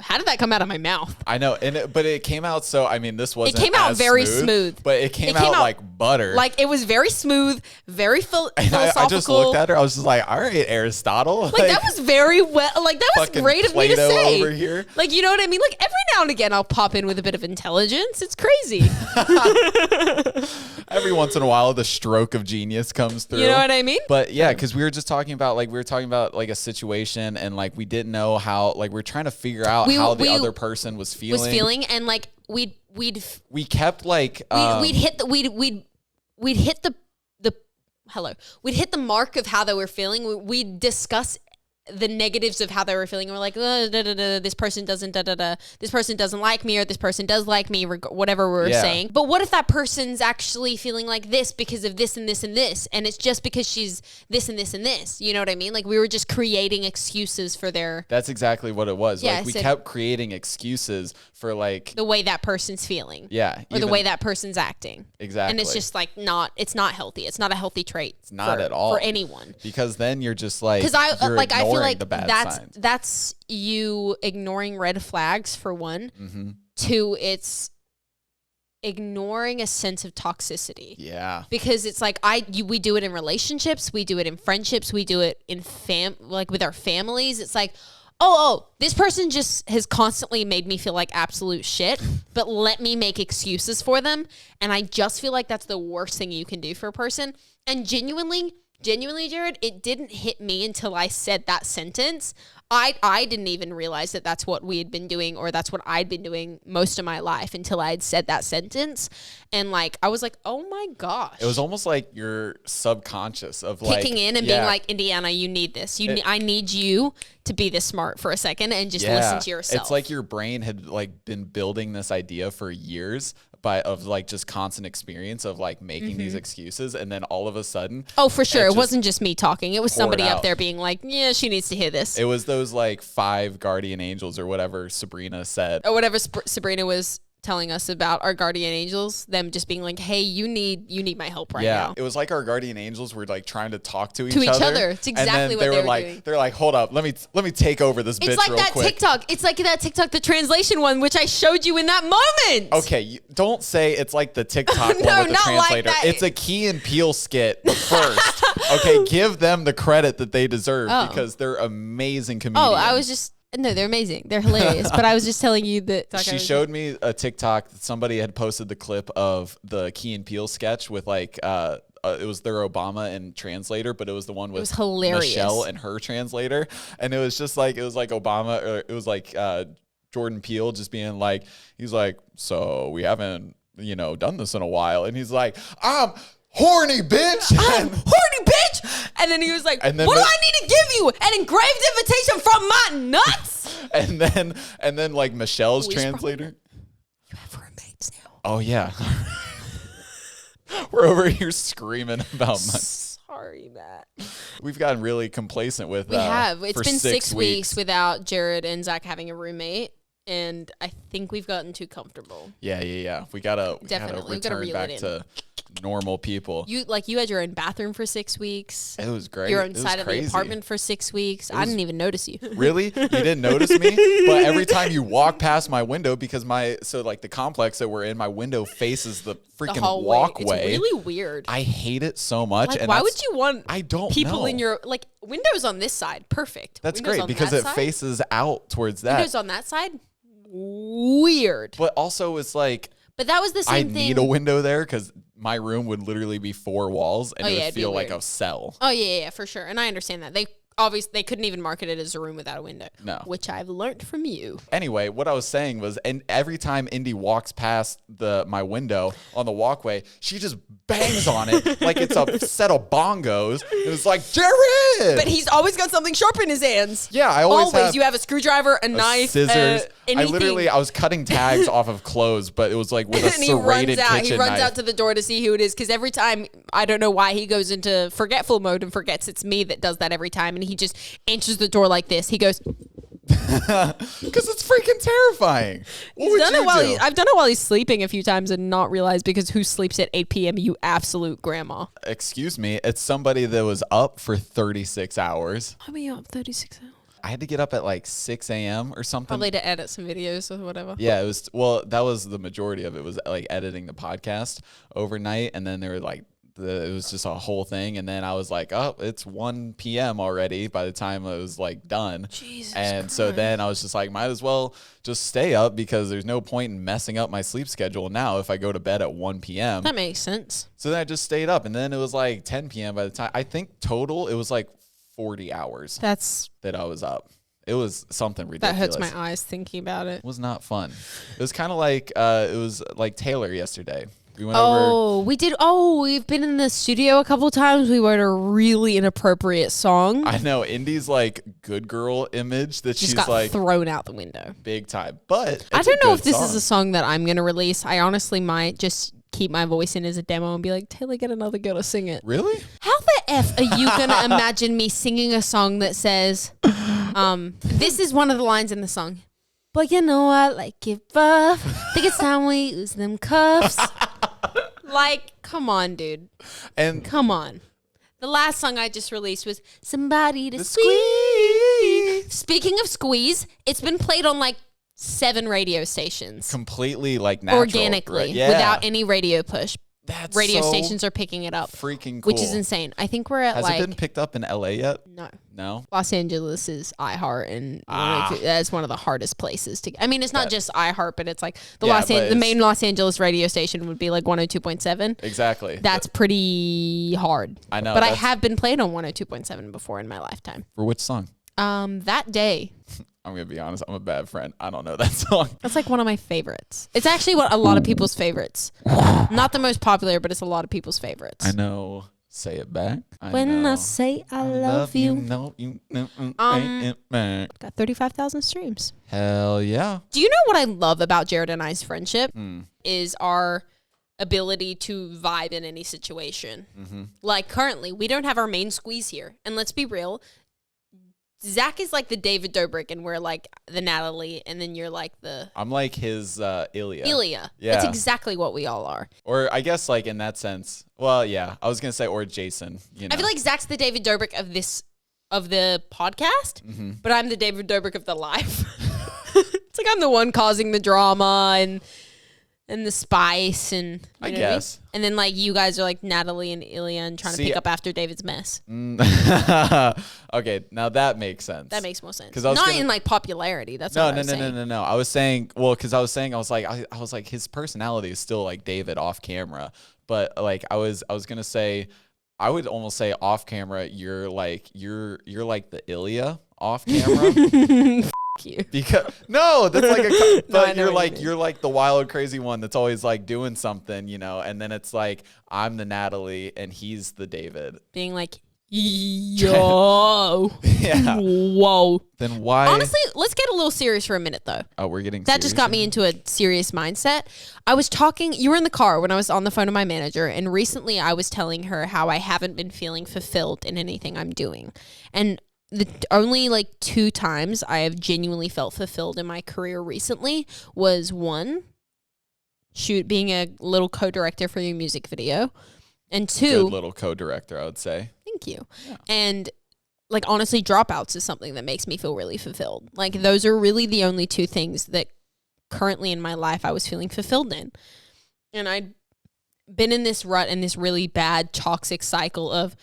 How did that come out of my mouth? I know, but it came out so. I mean, this wasn't. It came out as very smooth. but it came out like butter. Like it was very smooth, very philosophical. I just looked at her. I was just like, all right, Aristotle. Like that was very well. Like that was great of me to Play-Doh say. over here. Like you know what I mean? Like every now and again, I'll pop in with a bit of intelligence. It's crazy. Every once in a while, the stroke of genius comes through. You know what I mean? But yeah, because we were just talking about like a situation, and like we didn't know how. Like we're trying to figure out how the other person was feeling. And like we kept like we'd hit the mark of how they were feeling. We'd discuss the negatives of how they were feeling. And we're like, this person doesn't, this person doesn't like me, or this person does like me, whatever we were saying. But what if that person's actually feeling like this because of this and this and this, and it's just because she's this and this and this? You know what I mean? Like we were just creating excuses for their. That's exactly what it was. Yeah, like we kept creating excuses for like the way that person's feeling. Yeah. Or the way that person's acting. Exactly. And it's just like it's not healthy. It's not a healthy trait. It's not at all for anyone. Because then you're just like, because I feel like the bad signs. that's you ignoring red flags for one. Mm-hmm. Two, it's ignoring a sense of toxicity. Yeah. Because it's like we do it in relationships, we do it in friendships, we do it in like with our families. It's like, oh, this person just has constantly made me feel like absolute shit, but let me make excuses for them. And I just feel like that's the worst thing you can do for a person. And genuinely, Jared, it didn't hit me until I said that sentence. I didn't even realize that that's what we had been doing, or that's what I'd been doing most of my life, until I had said that sentence. And like, I was like, oh my gosh. It was almost like your subconscious of kicking in and being like, Indiana, you need this. I need you to be this smart for a second and just listen to yourself. It's like your brain had like been building this idea for years of like just constant experience of like making these excuses, and then all of a sudden, for sure, it wasn't just me talking. It was somebody up there being like, yeah, she needs to hear this. It was those like 5 guardian angels or whatever Sabrina said, or whatever Sabrina was telling us about our guardian angels, them just being like, hey, you need my help right now. It was like our guardian angels were like trying to talk to each other. It's exactly what they were doing. They're like, hold up, let me take over this bitch real quick. TikTok. It's like that TikTok, the translation one, which I showed you in that moment. Okay, don't say it's like the TikTok one with the translator. Like it's a Key and Peele skit first. Okay, give them the credit that they deserve because they're amazing comedians. No, they're amazing. They're hilarious. But I was just telling you that. She showed me a TikTok that somebody had posted the clip of the Key and Peele sketch with like, it was their Obama and translator, but it was the one with Michelle and her translator. And it was just like, Obama, or it was like Jordan Peele just being like, he's like, so we haven't, done this in a while. And he's like, I'm horny, bitch. I'm horny, bitch. And then he was like, what do I need to give you? An engraved invitation from my nuts? And then like Michelle's translator. You have roommates now. Oh, yeah. We're over here screaming about money. Sorry, Matt. We've gotten really complacent with We have. It's been 6 weeks weeks without Jared and Zach having a roommate. And I think we've gotten too comfortable. Yeah. We gotta return back to normal people. You had your own bathroom for 6 weeks. It was great. Your own side of the apartment for 6 weeks. I didn't even notice you. Really? You didn't notice me? But every time you walk past my window, because the complex that we're in, my window faces the freaking walkway. It's really weird. I hate it so much. Like, and why would you want people know. in your windows on this side? Perfect. That's windows great because it faces out towards that. Windows on that side? Weird. But also it's like, but that was the same thing. I need a window there because my room would literally be 4 walls and it would feel like a cell. Oh yeah, for sure. And I understand that. They couldn't even market it as a room without a window. No. Which I've learned from you. Anyway, what I was saying was, and every time Indy walks past my window on the walkway, she just bangs on it like it's a set of bongos. It was like, Jared! But he's always got something sharp in his hands. Yeah, I always have you have a screwdriver, a knife, scissors. Anything. I was cutting tags off of clothes, but it was like with a serrated kitchen knife. He runs out to the door to see who it is, because every time, I don't know why, he goes into forgetful mode and forgets it's me that does that every time, and he just answers the door like this. He goes, because it's freaking terrifying. I've done it while he's sleeping a few times and not realized, because who sleeps at 8 p.m., you absolute grandma? Excuse me, it's somebody that was up for 36 hours. How are you up 36 hours? I had to get up at like 6 a.m. or something. Probably to edit some videos or whatever. Yeah, it was. Well, that was the majority of it. Was like editing the podcast overnight, and then there were like it was just a whole thing. And then I was like, oh, it's 1 p.m. already by the time it was like done. Jesus and Christ. so then I was just like, might as well just stay up because there's no point in messing up my sleep schedule now if I go to bed at 1 p.m. That makes sense. So then I just stayed up, and then it was like 10 p.m. by the time. I think total it was like 40 hours that I was up. It was something ridiculous. That hurts my eyes thinking about it. It was not fun. It was kind of like it was like Taylor yesterday. We went over. We did. Oh, we've been in the studio a couple times. We wrote a really inappropriate song. I know Indy's like good girl image that Just she's got like thrown out the window. big time. But I it's a don't know good if this song. is a song that I'm gonna release. I honestly might just keep my voice in as a demo and be like, Taylor, get another girl to sing it. Really? How the F are you gonna imagine me singing a song that says, this is one of the lines in the song. But you know I like it rough. Think it's time we use them cuffs. Like, come on, dude. And Come on. The last song I just released was Somebody to Squeeze. Speaking of squeeze, it's been played on like 7 radio stations. completely like natural, Organically, right? Yeah. without any radio push. That's Radio so stations are picking it up, freaking cool. which is insane. I think we're at Has like it been picked up in LA yet? no. No. Los Angeles is iHeart, and that's one of the hardest places to. I mean, it's not just iHeart, but it's like the Yeah, the main Los Angeles radio station would be like 102.7. Exactly. That's pretty hard. I know, but I that's- have been played on 102.7 before in my lifetime. For which song? That day. I'm gonna be honest. I'm a bad friend. I don't know that song. That's like one of my favorites. It's actually what a lot of people's favorites. Not the most popular, but it's a lot of people's favorites. I know. Say it back. When know. I say I love you. No, you know. Got 35,000 streams. Hell yeah. Do you know what I love about Jared and I's friendship? Mm. Is our ability to vibe in any situation. Mm-hmm. Like currently, we don't have our main squeeze here. And let's be real, Zach is like the David Dobrik, and we're like the Natalie, and then you're like the I'm like his Ilya. Ilya. Yeah. That's exactly what we all are. Or I guess like in that sense. Well, yeah. I was gonna say or Jason. You know. I feel like Zach's the David Dobrik of the podcast, Mm-hmm. but I'm the David Dobrik of the life. It's like I'm the one causing the drama and the spice and you I know what guess. mean? And then like you guys are like Natalie and Ilya and trying to See, pick up after David's mess. Okay, now that makes sense. That makes more sense. 'Cause I was Not gonna- in like popularity. That's No, not no, what no, I was no, saying. no. I was saying, well, because I was like, his personality is still like David off camera, but like I was gonna say, I would almost say off camera, you're like the Ilya off camera. You. Because no, that's like No, but I know what you mean. you're like the wild crazy one that's always like doing something, you know, and then it's like I'm the Natalie and he's the David. Being like, yo. Yeah. Whoa. Then why? Honestly, let's get a little serious for a minute though. Oh, we're getting That just got me into a serious mindset. I was talking, you were in the car when I was on the phone to my manager, and recently I was telling her how I haven't been feeling fulfilled in anything I'm doing. And the only like 2 times I have genuinely felt fulfilled in my career recently was one, being a little co-director for your music video, and 2, good little co-director, I would say. thank you. Yeah. And like honestly, Dropouts is something that makes me feel really fulfilled. Like those are really the only 2 things that currently in my life I was feeling fulfilled in. And I'd been in this rut and this really bad toxic cycle of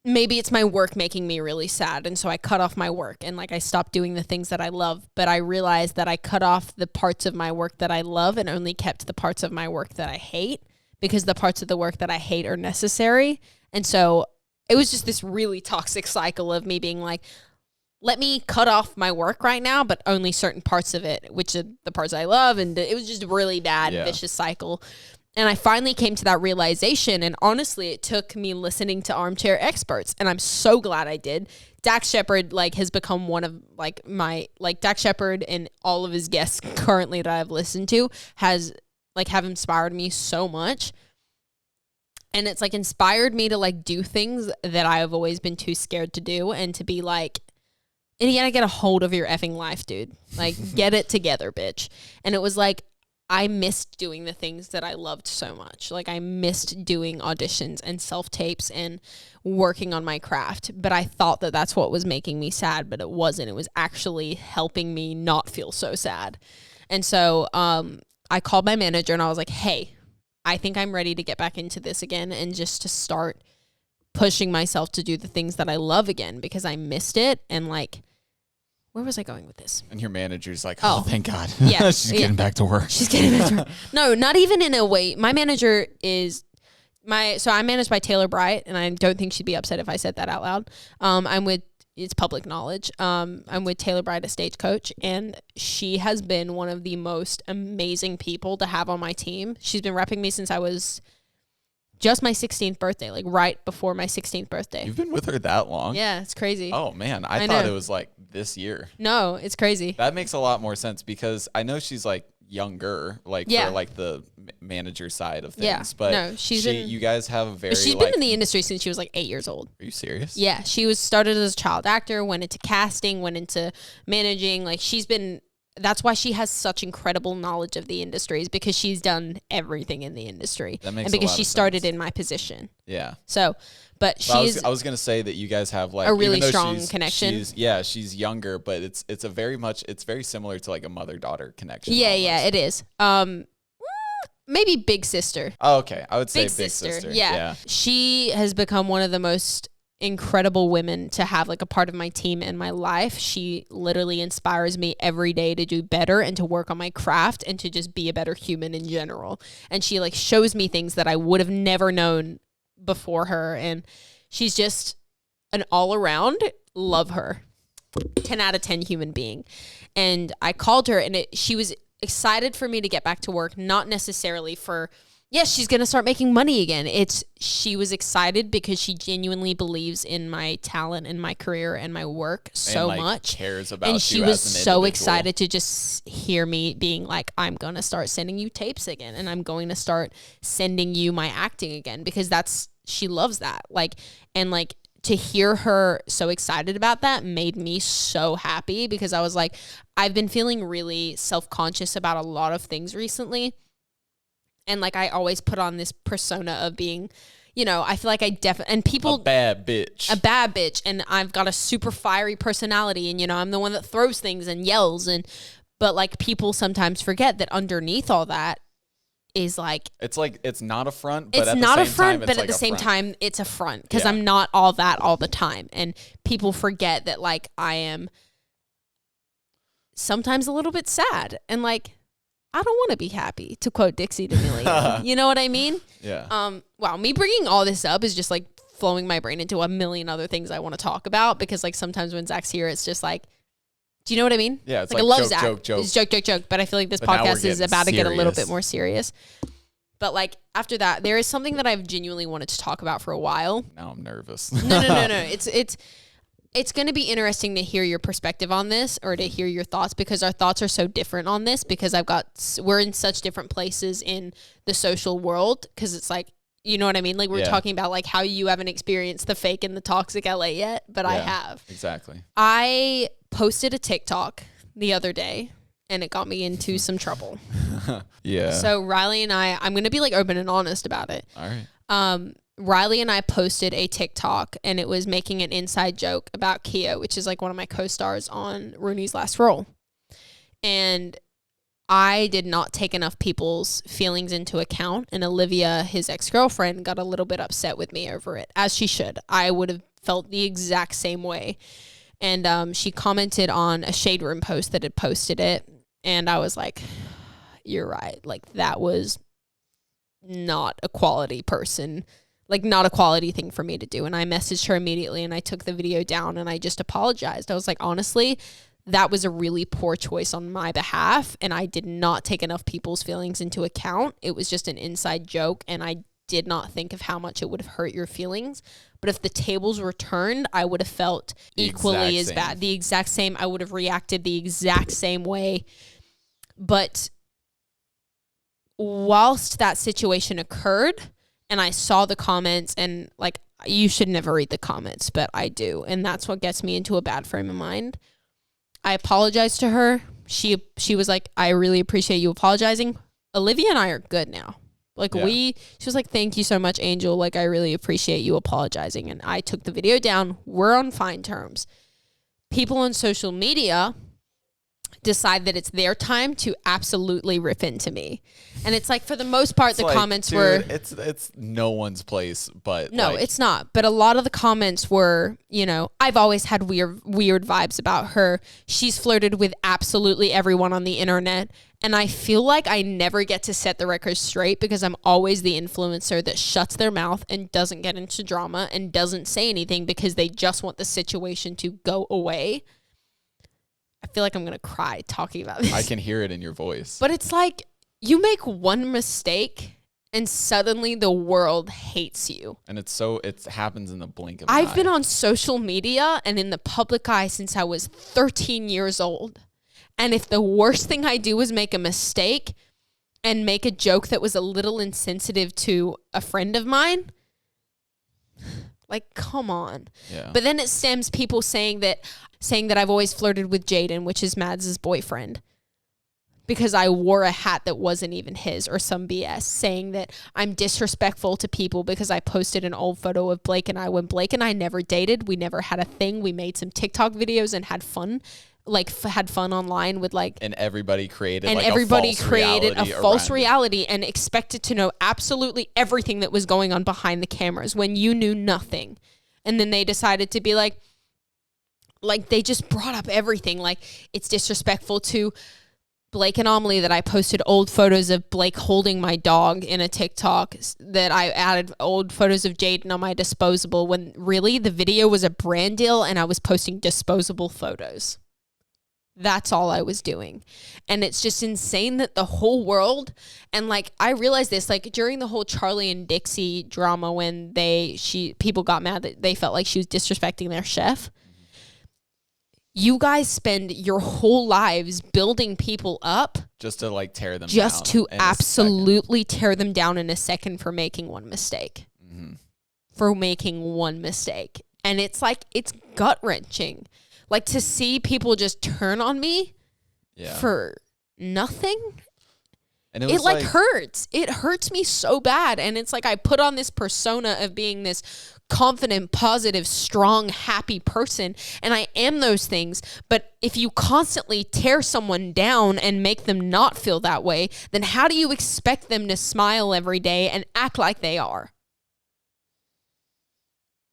maybe it's my work making me really sad, and so I cut off my work and like I stopped doing the things that I love, but I realized that I cut off the parts of my work that I love and only kept the parts of my work that I hate, because the parts of the work that I hate are necessary. And so it was just this really toxic cycle of me being like, let me cut off my work right now, but only certain parts of it, which are the parts I love. And it was just a really bad, vicious cycle. And I finally came to that realization. And honestly, it took me listening to Armchair Experts. And I'm so glad I did. Dax Shepard like has become one of like my, like Dax Shepard and all of his guests currently that I've listened to have inspired me so much. And it's like inspired me to like do things that I have always been too scared to do, and to be like, and you gotta get a hold of your effing life, dude. Like, get it together, bitch. And it was like, I missed doing the things that I loved so much. Like I missed doing auditions and self-tapes and working on my craft. But I thought that that's what was making me sad, but it wasn't. It was actually helping me not feel so sad. And so I called my manager and I was like, hey, I think I'm ready to get back into this again and just to start pushing myself to do the things that I love again because I missed it. And like, where was I going with this? And your manager's like, oh, thank God. Yeah. She's getting back to work. She's getting back to work. No, not even in a way. My manager is so I'm managed by Taylor Bright, and I don't think she'd be upset if I said that out loud. It's public knowledge. I'm with Taylor Bright, a Stagecoach, and she has been one of the most amazing people to have on my team. She's been repping me since I was just my 16th birthday, like right before my 16th birthday. You've been with her that long? Yeah, it's crazy. Oh, man. I thought it was like this year. No, it's crazy. That makes a lot more sense because I know she's like younger, like for like the manager side of things. Yeah. But no, you guys have a very she's been in the industry since she was like 8 years old. Are you serious? Yeah. She started as a child actor, went into casting, went into managing. Like that's why she has such incredible knowledge of the industry, is because she's done everything in the industry. That makes and because a lot she of started sense. in my position. Yeah. So, but she's I was gonna say that you guys have like a really even though strong connection. She's younger, but it's very similar to like a mother-daughter connection. Yeah, almost. yeah, it is. Maybe big sister. Oh, okay. I would say Big sister. Yeah. Yeah. She has become one of the most incredible women to have like a part of my team and my life. She literally inspires me every day to do better and to work on my craft and to just be a better human in general. And she like shows me things that I would have never known before her. And she's just an all around love her 10 out of 10 human being. And I called her and she was excited for me to get back to work, not necessarily for yes, she's going to start making money again. She was excited because she genuinely believes in my talent and my career and my work so much. Cares about and she you was as an so individual. excited to just hear me being like, I'm going to start sending you tapes again. And I'm going to start sending you my acting again, because she loves that. To hear her so excited about that made me so happy, because I was like, I've been feeling really self-conscious about a lot of things recently. And like I always put on this persona of being, I feel like and people a bad bitch, and I've got a super fiery personality, and I'm the one that throws things and yells, but like people sometimes forget that underneath all that is like it's not a front, but at the same time it's a front, because I'm not all that all the time, and people forget that like I am sometimes a little bit sad, and like I don't want to be happy, to quote Dixie D'Amelio. You know what I mean? Yeah. Wow, me bringing all this up is just like flowing my brain into a million other things I want to talk about, because like sometimes when Zach's here, it's just like, do you know what I mean? Yeah, it's like I love joke, Zach. joke. It's joke. But I feel like this But now we're podcast is getting about to get a little serious. bit more serious. But like after that, there is something that I've genuinely wanted to talk about for a while. Now I'm nervous. No. It's going to be interesting to hear your perspective on this, or to hear your thoughts, because our thoughts are so different on this, because we're in such different places in the social world, because it's like, you know what I mean? Like we're talking about like how you haven't experienced the fake and the toxic LA yet, but I have. Exactly. I posted a TikTok the other day, and it got me into some trouble. Yeah. So Riley and I'm going to be like open and honest about it. All right. Riley and I posted a TikTok, and it was making an inside joke about Kia, which is like one of my co-stars on Rooney's Last Roll. And I did not take enough people's feelings into account, and Olivia, his ex-girlfriend, got a little bit upset with me over it, as she should. I would have felt the exact same way. And she commented on a Shade Room post that had posted it, and I was like, you're right. Like that was not a quality person. Like not a quality thing for me to do. And I messaged her immediately, and I took the video down, and I just apologized. I was like, honestly, that was a really poor choice on my behalf, and I did not take enough people's feelings into account. It was just an inside joke, and I did not think of how much it would have hurt your feelings. But if the tables were turned, I would have felt equally as bad. The exact same. I would have reacted the exact same way. But whilst that situation occurred, and I saw the comments, and like, you should never read the comments, but I do. And that's what gets me into a bad frame of mind. I apologized to her. She was like, I really appreciate you apologizing. Olivia and I are good now. Like she was like, thank you so much, Angel. Like, I really appreciate you apologizing. And I took the video down. We're on fine terms. People on social media decide that it's their time to absolutely rip into me. And it's like, for the most part, the comments were... It's no one's place, but... No, it's not. But a lot of the comments were, I've always had weird vibes about her. She's flirted with absolutely everyone on the internet. And I feel like I never get to set the record straight because I'm always the influencer that shuts their mouth and doesn't get into drama and doesn't say anything because they just want the situation to go away. I feel like I'm going to cry talking about this. I can hear it in your voice. But it's like, you make one mistake and suddenly the world hates you. And it happens in the blink of an eye. I've been on social media and in the public eye since I was 13 years old. And if the worst thing I do is make a mistake and make a joke that was a little insensitive to a friend of mine, like, come on. Yeah. But then it stems people saying that I've always flirted with Jaden, which is Mads' boyfriend, because I wore a hat that wasn't even his, or some BS, saying that I'm disrespectful to people because I posted an old photo of Blake and I when Blake and I never dated. We never had a thing. We made some TikTok videos and had fun. Had fun online with and everybody created a false reality and expected to know absolutely everything that was going on behind the cameras when you knew nothing. And then they decided to be like they just brought up everything. Like, it's disrespectful to Blake and Amelie that I posted old photos of Blake holding my dog in a TikTok, that I added old photos of Jaden on my disposable, when really the video was a brand deal and I was posting disposable photos. That's all I was doing. And it's just insane that the whole world, and I realized this, during the whole Charlie and Dixie drama, when people got mad that they felt like she was disrespecting their chef. You guys spend your whole lives building people up just to tear them down. Just to absolutely tear them down in a second for making one mistake. Mm-hmm. For making one mistake. And it's gut-wrenching. To see people just turn on me for nothing. And it hurts. It hurts me so bad. And it's I put on this persona of being this confident, positive, strong, happy person. And I am those things. But if you constantly tear someone down and make them not feel that way, then how do you expect them to smile every day and act like they are?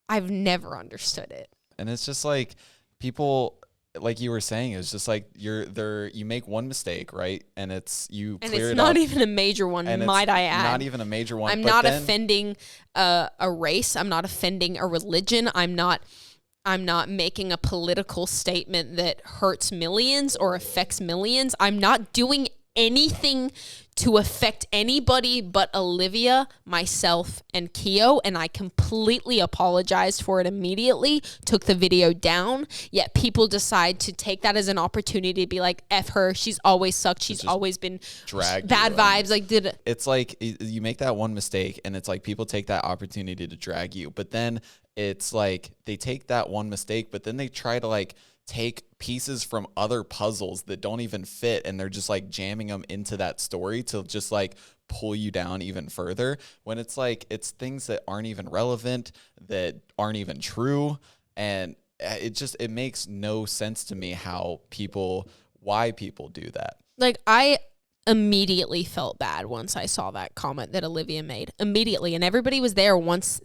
I've never understood it. And it's just people, like you were saying, it's just you make one mistake, right? And it's clear it up. And it's not even a major one, might I add. Not even a major one. I'm not offending a race. I'm not offending a religion. I'm not making a political statement that hurts millions or affects millions. I'm not doing anything to affect anybody but Olivia, myself, and Keo, and I completely apologized for it immediately, took the video down, yet people decide to take that as an opportunity to be like, F her, she's always sucked, she's always been bad vibes. It's you make that one mistake, and it's people take that opportunity to drag you, but then it's they take that one mistake, but then they try to take pieces from other puzzles that don't even fit, and they're just jamming them into that story to just pull you down even further, when it's it's things that aren't even relevant, that aren't even true. And it makes no sense to me why people do that. I immediately felt bad once I saw that comment that Olivia made, immediately. And everybody was there once,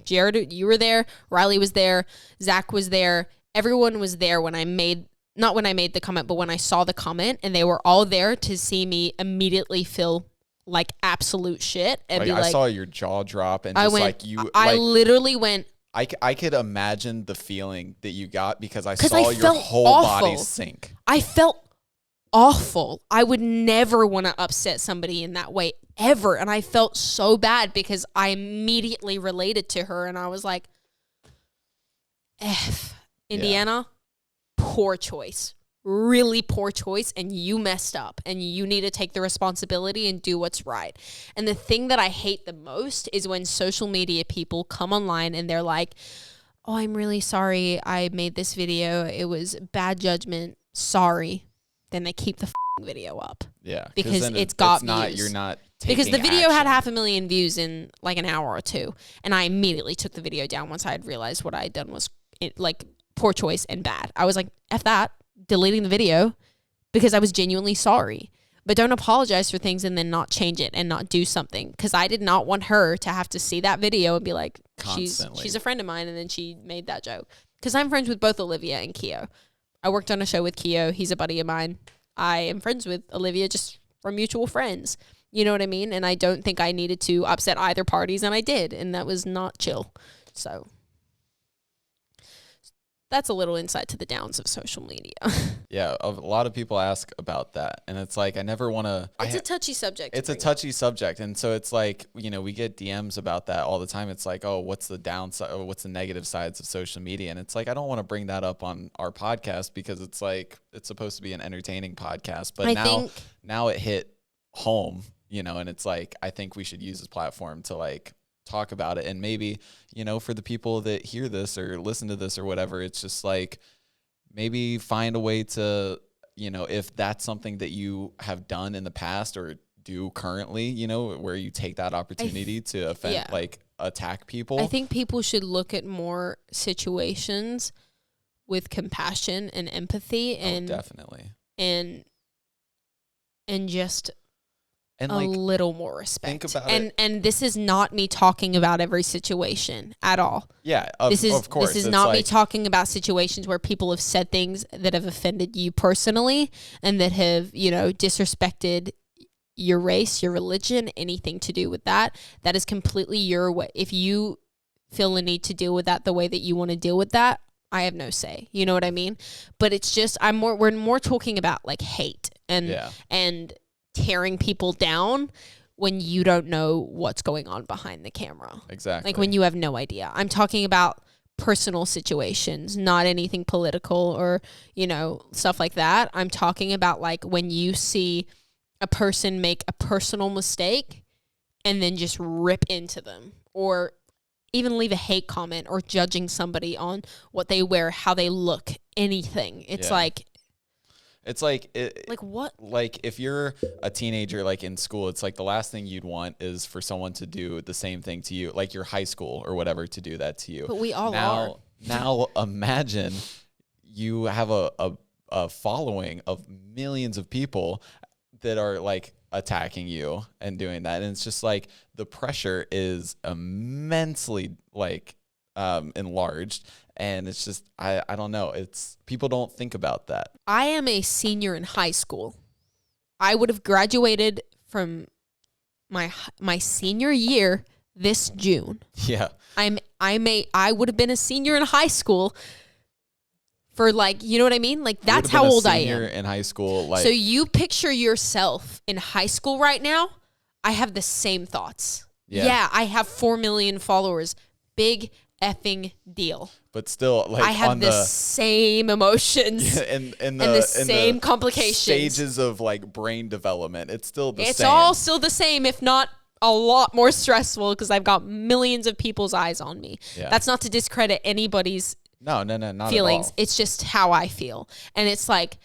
Jared, you were there, Riley was there, Zach was there. Everyone was there when not when I made the comment, but when I saw the comment, and they were all there to see me immediately feel like absolute shit. And I saw your jaw drop, and I literally went. I could imagine the feeling that you got because I saw your whole body sink. I felt awful. I would never want to upset somebody in that way ever. And I felt so bad because I immediately related to her, and I was like, F. Indiana, poor choice. Really poor choice, and you messed up, and you need to take the responsibility and do what's right. And the thing that I hate the most is when social media people come online and they're like, oh, I'm really sorry I made this video. It was bad judgment. Sorry. Then they keep the video up. Yeah, Because then it's got not, views. you're not Because the taking video had action. 500,000 views in like an hour or two, and I immediately took the video down once I had realized what I had done was like poor choice and bad. I was like, F that, deleting the video, because I was genuinely sorry. But don't apologize for things and then not change it and not do something, because I did not want her to have to see that video and be like, Constantly. she's a friend of mine, and then she made that joke. Because I'm friends with both Olivia and Keo. I worked on a show with Keo. He's a buddy of mine. I am friends with Olivia just from mutual friends. You know what I mean? And I don't think I needed to upset either parties, and I did, and that was not chill. So that's a little insight to the downs of social media. Yeah, a lot of people ask about that, and it's like I never want to. It's a touchy subject. It's a touchy subject, and so it's like, you know, we get DMs about that all the time. It's like, oh, what's the downside? Or what's the negative sides of social media? And it's like, I don't want to bring that up on our podcast, because it's like it's supposed to be an entertaining podcast, but now it hit home, you know, and it's like I think we should use this platform to like talk about it, and maybe, you know, for the people that hear this or listen to this or whatever, it's just like maybe find a way to, you know, if that's something that you have done in the past or do currently, you know, where you take that opportunity to offend, like attack people. I think people should look at more situations with compassion and empathy, and definitely, and just and a little more respect. Think about it. And this is not me talking about every situation at all. Yeah, of course. This is not me like, talking about situations where people have said things that have offended you personally and that have, you know, disrespected your race, your religion, anything to do with that. That is completely your way. If you feel a need to deal with that the way that you want to deal with that, I have no say. You know what I mean? But it's just we're more talking about like hate and tearing people down when you don't know what's going on behind the camera. Exactly. Like when you have no idea. I'm talking about personal situations, not anything political or, you know, stuff like that. I'm talking about like when you see a person make a personal mistake and then just rip into them, or even leave a hate comment, or judging somebody on what they wear, how they look, anything. It's like, it's like what? Like if you're a teenager, like in school, it's like the last thing you'd want is for someone to do the same thing to you, like your high school or whatever, to do that to you. But we all are. Now imagine you have a following of millions of people that are like attacking you and doing that, and it's just like the pressure is immensely like enlarged. And it's just, I don't know. It's, people don't think about that. I am a senior in high school. I would have graduated from my senior year this June. Yeah. I would have been a senior in high school for like, you know what I mean? Like that's how old I am. Senior in high school. Like, so you picture yourself in high school right now. I have the same thoughts. Yeah, I have 4 million followers. Big effing deal. But still, like, I have the same emotions and the same complications. Stages of like brain development. It's still the same. It's all still the same, if not a lot more stressful, because I've got millions of people's eyes on me. Yeah. That's not to discredit anybody's not feelings. At all. It's just how I feel. And it's like,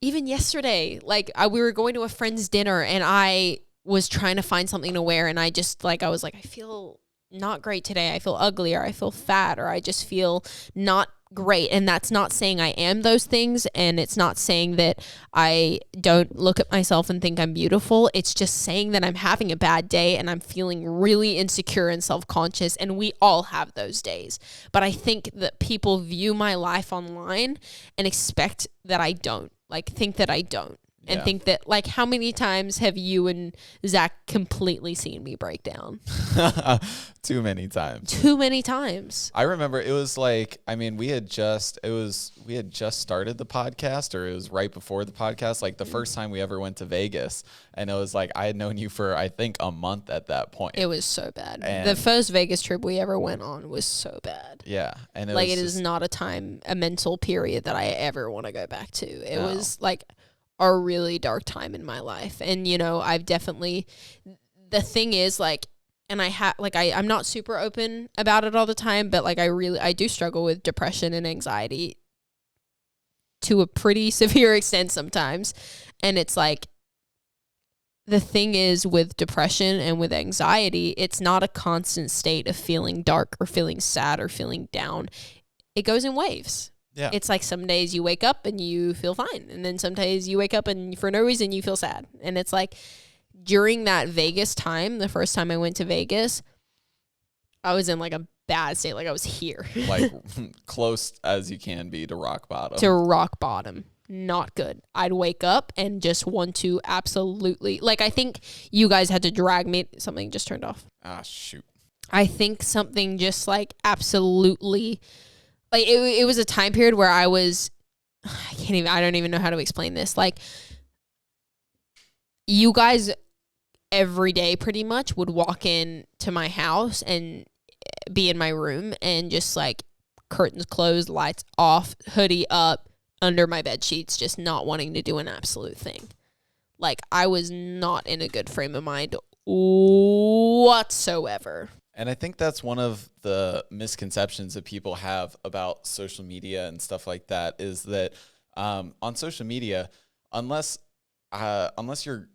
even yesterday, like we were going to a friend's dinner and I was trying to find something to wear, and I just like, I was like, I feel not great today. I feel ugly, or I feel fat, or I just feel not great. And that's not saying I am those things, and it's not saying that I don't look at myself and think I'm beautiful. It's just saying that I'm having a bad day and I'm feeling really insecure and self-conscious, and we all have those days. But I think that people view my life online and expect that I don't, like think that I don't. And think that, like, how many times have you and Zach completely seen me break down? Too many times. Too many times. I remember it was like, I mean, we had just started the podcast, or it was right before the podcast, like the first time we ever went to Vegas. And it was like, I had known you for, I think, a month at that point. It was so bad. And the first Vegas trip we ever went on was so bad. Yeah. And it is not a mental period that I ever want to go back to. It was like a really dark time in my life. And, you know, I've definitely, the thing is like, and I'm not super open about it all the time, but like I do struggle with depression and anxiety to a pretty severe extent sometimes. And it's like, the thing is with depression and with anxiety, it's not a constant state of feeling dark or feeling sad or feeling down. It goes in waves. Yeah. It's like some days you wake up and you feel fine. And then some days you wake up and for no reason you feel sad. And it's like during that Vegas time, the first time I went to Vegas, I was in like a bad state. Like I was here. Like close as you can be to rock bottom. To rock bottom. Not good. I'd wake up and just want to absolutely, like, I think you guys had to drag me. Something just turned off. Ah, shoot. I think something just like absolutely, like it was a time period where I don't even know how to explain this. Like you guys every day pretty much would walk in to my house and be in my room and just like curtains closed, lights off, hoodie up, under my bed sheets, just not wanting to do an absolute thing. Like I was not in a good frame of mind whatsoever. And I think that's one of the misconceptions that people have about social media and stuff like that is that on social media, unless you're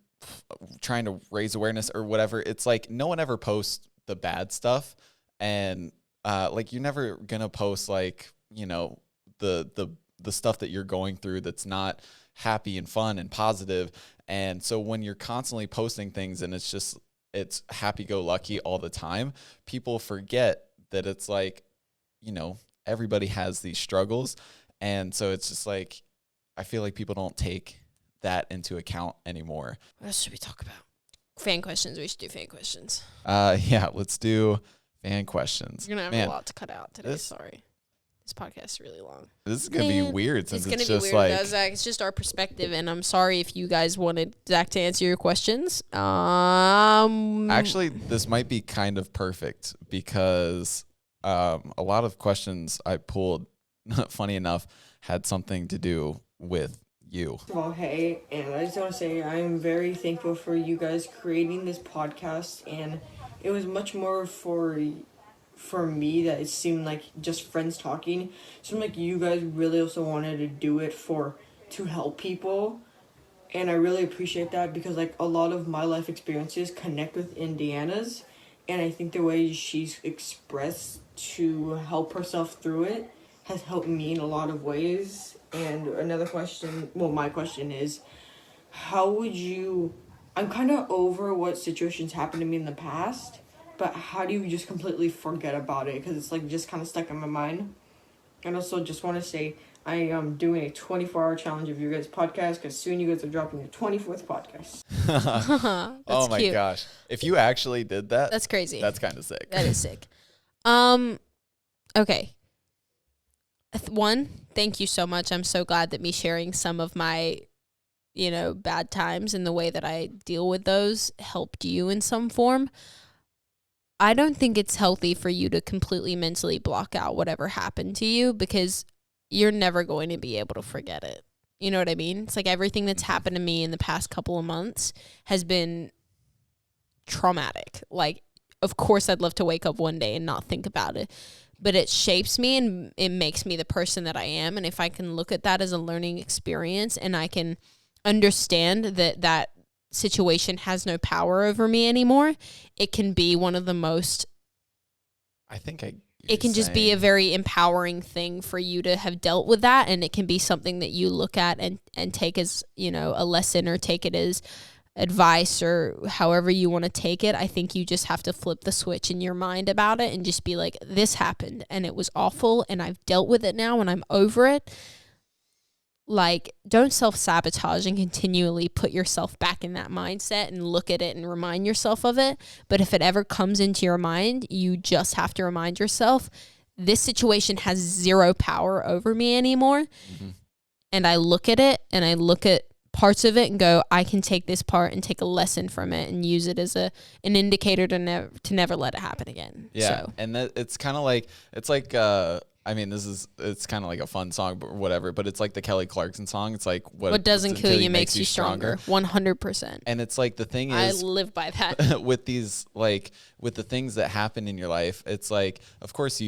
trying to raise awareness or whatever, it's like no one ever posts the bad stuff. And like you're never going to post like, you know, the stuff that you're going through that's not happy and fun and positive. And so when you're constantly posting things and it's happy-go-lucky all the time, people forget that it's like, you know, everybody has these struggles. And so it's just like, I feel like people don't take that into account anymore. What else should we talk about? Fan questions. We should do fan questions. Yeah, let's do fan questions. You're going to have a lot to cut out today. Sorry. This podcast is really long. This is going to be weird since it's just weird. like... Zach, it's just our perspective, and I'm sorry if you guys wanted Zach to answer your questions. Actually, this might be kind of perfect because a lot of questions I pulled, funny enough, had something to do with you. Well, hey, and I just want to say I'm very thankful for you guys creating this podcast, and it was much more for me that it seemed like just friends talking. It seemed like you guys really also wanted to do it to help people, and I really appreciate that because like a lot of my life experiences connect with Indiana's, and I think the way she's expressed to help herself through it has helped me in a lot of ways. And another question, well, my question is, I'm kind of over what situations happened to me in the past, but how do you just completely forget about it? Because it's like just kind of stuck in my mind. And also just want to say I am doing a 24-hour challenge of your guys' podcast because soon you guys are dropping your 24th podcast. Oh my cute. gosh. If you actually did that, That's crazy. That's kind of sick. That is sick. Okay. One, thank you so much. I'm so glad that me sharing some of my, you know, bad times and the way that I deal with those helped you in some form. I don't think it's healthy for you to completely mentally block out whatever happened to you because you're never going to be able to forget it. You know what I mean? It's like everything that's happened to me in the past couple of months has been traumatic. Like, of course, I'd love to wake up one day and not think about it, but it shapes me and it makes me the person that I am. And if I can look at that as a learning experience and I can understand that situation has no power over me anymore, it can be one of the most, it can just be a very empowering thing for you to have dealt with that. And it can be something that you look at and take as, you know, a lesson or take it as advice or however you want to take it. I think you just have to flip the switch in your mind about it and just be like, this happened and it was awful and I've dealt with it now and I'm over it. Like, don't self-sabotage and continually put yourself back in that mindset and look at it and remind yourself of it. But if it ever comes into your mind, you just have to remind yourself, this situation has zero power over me anymore. Mm-hmm. And I look at it and I look at parts of it and go, I can take this part and take a lesson from it and use it as an indicator to never let it happen again. Yeah. So. And it's kind of like, it's like, I mean, it's kind of like a fun song, but whatever. But it's like the Kelly Clarkson song. It's like what doesn't kill you makes you stronger. 100%. And it's like the thing is, I live by that. with these, like with the things that happen in your life, it's like, of course,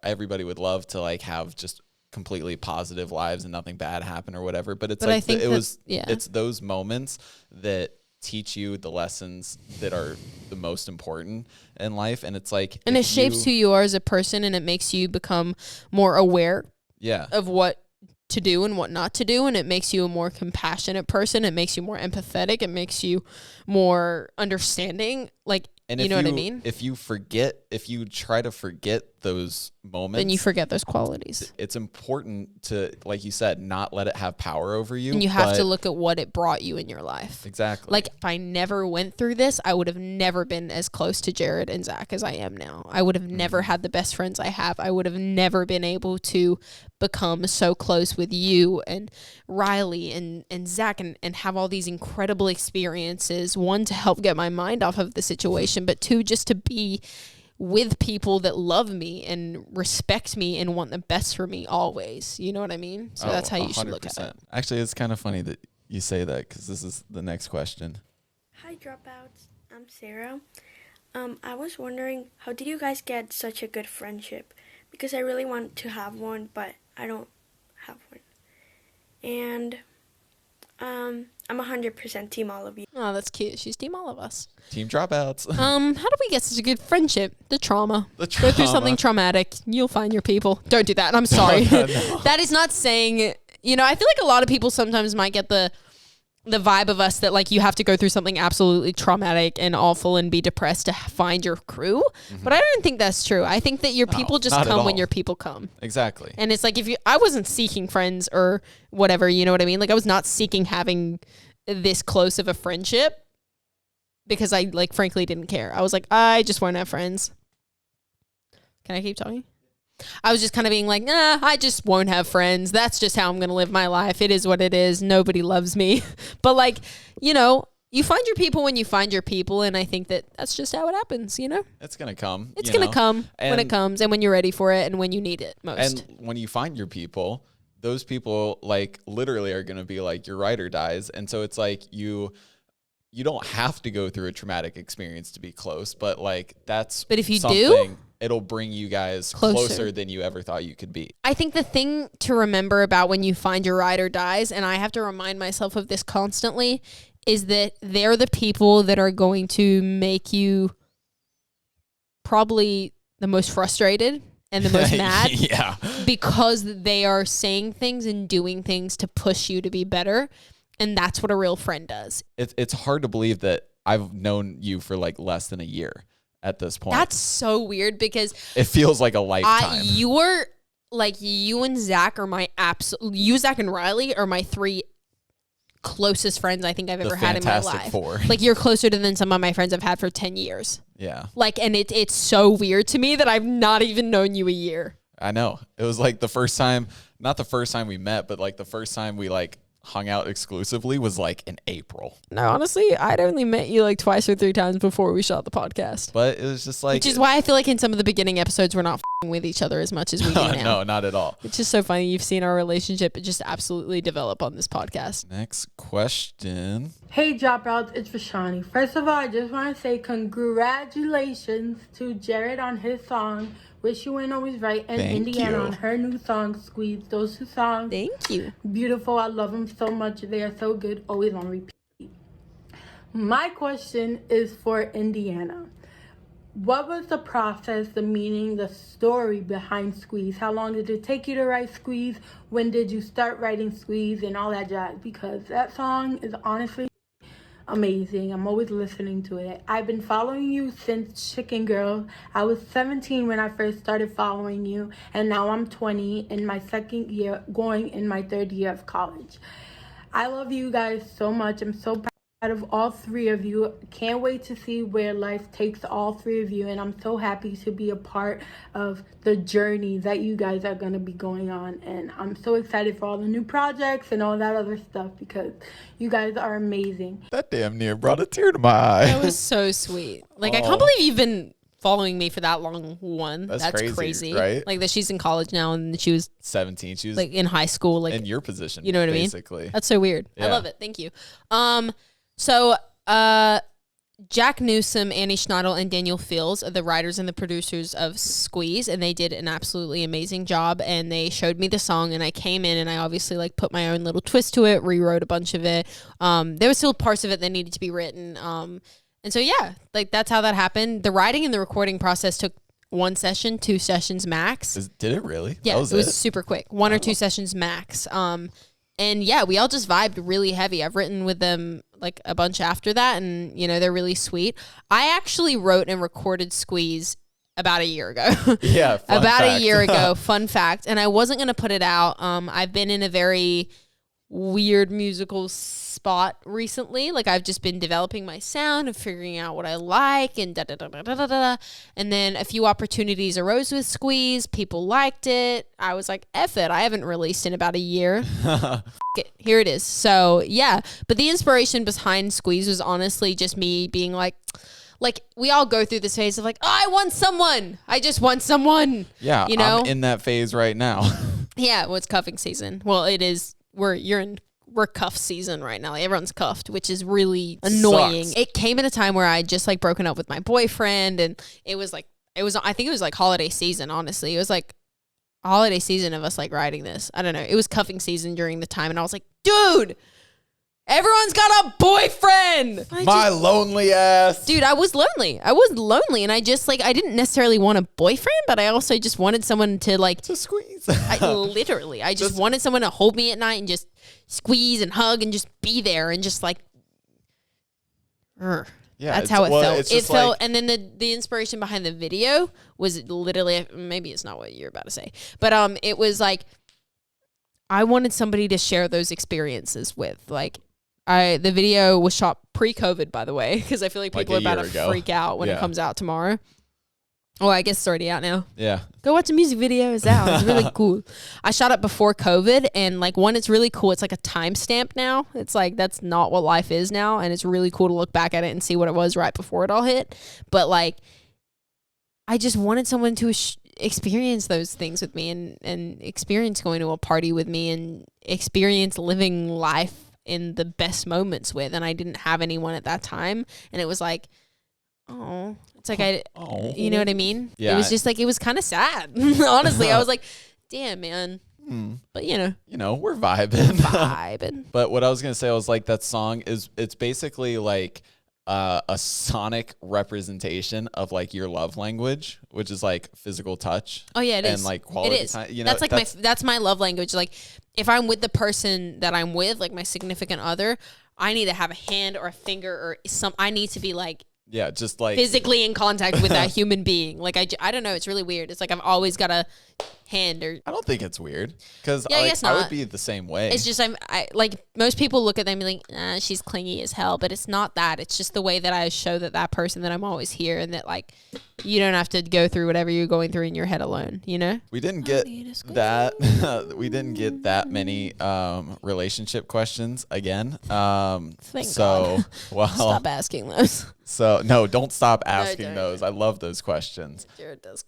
everybody would love to like have just completely positive lives and nothing bad happened or whatever. But it's But I like think it's those moments that teach you the lessons that are the most important in life. And it's like, and it shapes who you are as a person, and it makes you become more aware of what to do and what not to do, and it makes you a more compassionate person. It makes you more empathetic. It makes you more understanding. Like, and you know what I mean? If you try to forget those moments, then you forget those qualities. It's important to, like you said, not let it have power over you. And you have to look at what it brought you in your life. Exactly. Like, if I never went through this, I would have never been as close to Jared and Zach as I am now. I would have never had the best friends I have. I would have never been able to become so close with you and Riley and Zach and have all these incredible experiences. One, to help get my mind off of the situation, but two, just to be with people that love me and respect me and want the best for me always. You know what I mean? So that's how you 100%. Should look at it. Actually, it's kind of funny that you say that, because this is the next question. Hi, Dropouts. I'm Sarah. I was wondering, how did you guys get such a good friendship? Because I really want to have one, but I don't have one. And I'm 100% team all of you. Oh, that's cute. She's team all of us. Team Dropouts. How do we get such a good friendship? The trauma. Go through something traumatic. You'll find your people. Don't do that. I'm sorry. No. That is not saying, you know, I feel like a lot of people sometimes might get the vibe of us that, like, you have to go through something absolutely traumatic and awful and be depressed to find your crew. But I don't think that's true. I think that your people just come when your people come. Exactly. And it's like, I wasn't seeking friends or whatever, you know what I mean? Like, I was not seeking having this close of a friendship because I, like, frankly didn't care. I was like, I just want to have friends. Can I keep talking? I was just kind of being like, nah, I just won't have friends. That's just how I'm going to live my life. It is what it is. Nobody loves me. But, like, you know, you find your people when you find your people. And I think that that's just how it happens, you know? It's going to come. It's going to come when it comes and when you're ready for it and when you need it most. And when you find your people, those people, like, literally are going to be like your ride or dies. And so it's like you don't have to go through a traumatic experience to be close, but, like, that's But if you something, do, it'll bring you guys closer than you ever thought you could be. I think the thing to remember about when you find your ride or dies, and I have to remind myself of this constantly, is that they're the people that are going to make you probably the most frustrated and the most mad. Yeah. Because they are saying things and doing things to push you to be better. And that's what a real friend does. It's hard to believe that I've known you for, like, less than a year at this point. That's so weird because it feels like a lifetime. You and Zach are my you, Zach, and Riley are my three closest friends I think I've ever had in my life. Four. Like, you're closer to than some of my friends I've had for 10 years. Yeah. Like, and it's so weird to me that I've not even known you a year. I know. It was like the first time, not the first time we met, but, like, the first time we, like, hung out exclusively was, like, in April. No, honestly, I'd only met you like twice or three times before we shot the podcast. But it was just like... Which is why I feel like in some of the beginning episodes, we're not f***ing with each other as much as we do now. No, not at all. It's just so funny. You've seen our relationship just absolutely develop on this podcast. Next question. Hey, Dropouts, it's Vashani. First of all, I just want to say congratulations to Jared on his song, Wish You Ain't Always Right, and Thank Indiana you. on her new song, Squeeze. Those two songs. Thank you. Beautiful. I love them so much. They are so good. Always on repeat. My question is for Indiana. What was the process, the meaning, the story behind Squeeze? How long did it take you to write Squeeze? When did you start writing Squeeze and all that jazz? Because that song is honestly amazing. I'm always listening to it. I've been following you since Chicken Girl. I was 17 when I first started following you, and now I'm 20 in my second year, going in my third year of college. I love you guys so much. I'm so proud of all three of you. Can't wait to see where life takes all three of you, and I'm so happy to be a part of the journey that you guys are going to be going on. And I'm so excited for all the new projects and all that other stuff because you guys are amazing. That damn near brought a tear to my eye. That was so sweet. Like, I can't believe you've been following me for that long. That's crazy, right? Like, that she's in college now and she was 17. She was like in high school, like in your position. You know what basically. I mean? That's so weird. Yeah. I love it. Thank you. So Jack Newsom, Annie Schneidel, and Daniel Fields are the writers and the producers of Squeeze, and they did an absolutely amazing job. And they showed me the song, and I came in and I obviously like put my own little twist to it, rewrote a bunch of it. There was still parts of it that needed to be written. And so yeah, like that's how that happened. The writing and the recording process took 1 session, 2 sessions max. Did it really? Yeah, it was super quick. 1 or 2 sessions max. And yeah, we all just vibed really heavy. I've written with them like a bunch after that, and you know, they're really sweet. I actually wrote and recorded Squeeze about a year ago. Yeah, a year ago. Fun fact. And I wasn't gonna put it out. I've been in a very weird musical spot recently. Like I've just been developing my sound and figuring out what I like and da da da da da da da. And then a few opportunities arose with Squeeze. People liked it. I was like, F it. I haven't released in about a year. Here it is. So yeah, but the inspiration behind Squeeze was honestly just me being like we all go through this phase of like, oh, I want someone. I just want someone. Yeah, you know, I'm in that phase right now. Yeah, well, it's cuffing season. Well, it is. We're cuff season right now. Like, everyone's cuffed, which is really annoying. Sucks. It came at a time where I had just like broken up with my boyfriend, and I think it was like holiday season, honestly. It was like a holiday season of us like writing this. I don't know. It was cuffing season during the time, and I was like, dude, everyone's got a boyfriend. My lonely ass. Dude, I was lonely. And I just like, I didn't necessarily want a boyfriend, but I also just wanted someone to like to squeeze. I just wanted someone to hold me at night and just squeeze and hug and just be there and just like, yeah, that's how it felt. It felt, like, and then the inspiration behind the video was literally, maybe it's not what you're about to say, but it was like, I wanted somebody to share those experiences with. Like, the video was shot pre-COVID, by the way, because I feel like people are about to freak out when it comes out tomorrow. Oh, I guess it's already out now. Yeah. Go watch the music video. It's out. It's really cool. I shot it before COVID, and like, one, it's really cool. It's like a timestamp now. It's like, that's not what life is now, and it's really cool to look back at it and see what it was right before it all hit. But like, I just wanted someone to experience those things with me, and experience going to a party with me, and experience living life in the best moments with. And I didn't have anyone at that time, and it was like, oh, it's like you know what I mean? Yeah. It was just like, it was kind of sad. Honestly, I was like, damn, man. But you know, we're vibing. But what I was gonna say was like, that song it's basically like a sonic representation of like your love language, which is like physical touch. Oh yeah, it is. And like quality time. You know, that's like that's my love language. Like, if I'm with the person that I'm with, like my significant other, I need to have a hand or a finger or I need to be like, yeah, just like physically in contact with that human being. Like, I don't know. It's really weird. It's like, I've always got a hand or. I don't think it's weird, because I guess not. I would be the same way. It's just, I like, most people look at them and be like, she's clingy as hell, but it's not that. It's just the way that I show that person that I'm always here, and that like, you don't have to go through whatever you're going through in your head alone, you know? We didn't get that. We didn't get that many relationship questions again. Thank God. Well, stop asking those. So no, don't stop asking those. I love those questions. Jared does,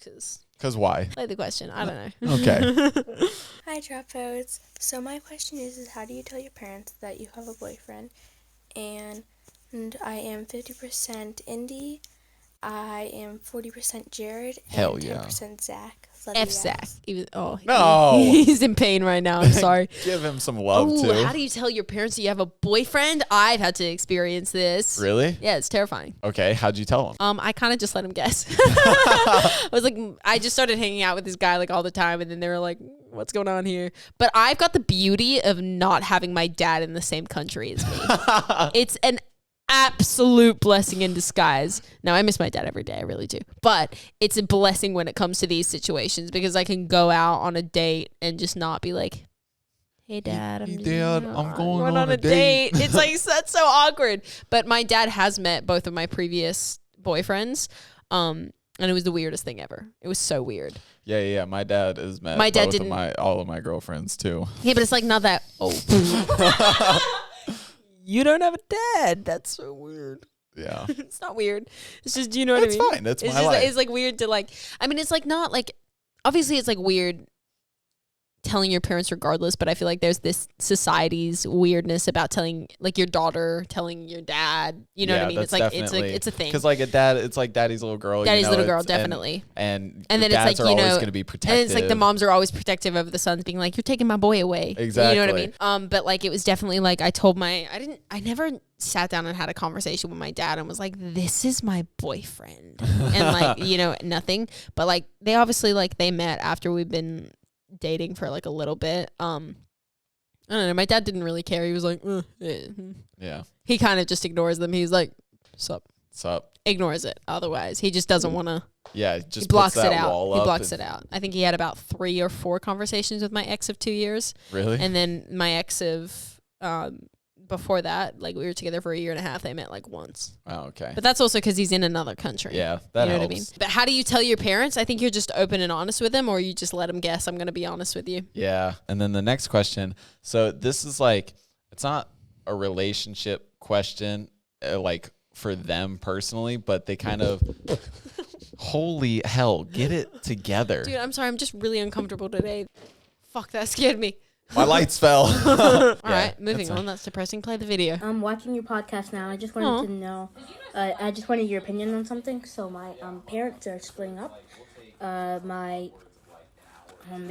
Cause why? Play the question. I don't know. Okay. Hi, Dropouts. So my question is how do you tell your parents that you have a boyfriend? And I am 50% Indy. I am 40% Jared. Hell and yeah. 10% Zach. F Zach. No. He's in pain right now. I'm sorry. Give him some love too. How do you tell your parents that you have a boyfriend? I've had to experience this. Really? Yeah, it's terrifying. Okay, how'd you tell him? I kind of just let him guess. I was like, I just started hanging out with this guy like all the time, and then they were like, what's going on here? But I've got the beauty of not having my dad in the same country as me. It's an absolute blessing in disguise. Now, I miss my dad every day, I really do, but it's a blessing when it comes to these situations, because I can go out on a date and just not be like, hey dad, I'm going on a date. It's like, that's so awkward. But my dad has met both of my previous boyfriends, and it was the weirdest thing ever. It was so weird. Yeah. My dad has met all of my girlfriends too. Yeah, but it's like not that. You don't have a dad. That's so weird. Yeah. It's not weird. It's just, do you know what I mean? It's fine. That's my life. It's like weird to like, I mean, it's like not like, obviously it's like weird telling your parents regardless, but I feel like there's this society's weirdness about telling like your daughter, telling your dad, you know what I mean? It's like, it's a thing. Cause like a dad, it's like daddy's little girl. Daddy's little girl, definitely. And then dads it's like, are you know, always going to be protective. and it's like the moms are always protective of the sons being like, you're taking my boy away. Exactly. You know what I mean? But like, it was definitely like, I never sat down and had a conversation with my dad and was like, this is my boyfriend. And like, you know, nothing. But like, they obviously like, they met after we've been dating for like a little bit. I don't know. My dad didn't really care. He was like, yeah. He kind of just ignores them. He's like, sup. Ignores it. Otherwise, he just doesn't want to. Yeah, just he blocks puts that it out. wall He up blocks it out. I think he had about 3 or 4 conversations with my ex of 2 years. Really? And then my ex of before that, like we were together for 1.5 years. They met like once. Oh, okay. But that's also because he's in another country. Yeah, that you know helps. what I mean? But how do you tell your parents? I think you're just open and honest with them, or you just let them guess. I'm going to be honest with you. Yeah. And then the next question. So this is like, it's not a relationship question, like for them personally, but they kind of, holy hell, get it together. Dude, I'm sorry. I'm just really uncomfortable today. Fuck, that scared me. My lights fell. All right, moving on. That's depressing. Play the video. I'm watching your podcast now. I just wanted to know, I just wanted your opinion on something. So my parents are splitting up. They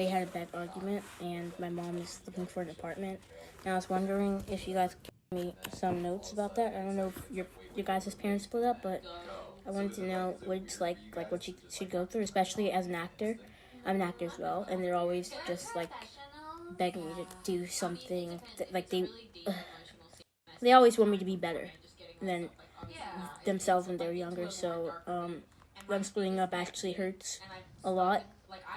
had a bad argument, and my mom is looking for an apartment. And I was wondering if you guys could give me some notes about that. I don't know if your guys' parents split up, but I wanted to know what it's like what you should go through, especially as an actor. I'm an actor as well, and they're always just like begging me to do something they always want me to be better than themselves when they're younger. So them splitting up actually hurts a lot.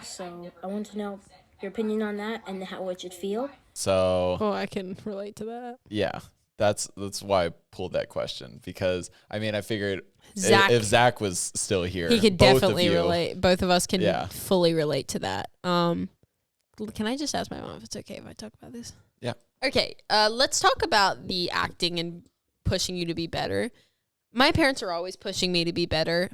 So I want to know your opinion on that and how it should feel. So I can relate to that. Yeah, that's why I pulled that question, because I mean I figured if Zach was still here, he could both definitely of you, relate. Both of us can fully relate to that. Can I just ask my mom if it's okay if I talk about this? Yeah. Okay. Let's talk about the acting and pushing you to be better. My parents are always pushing me to be better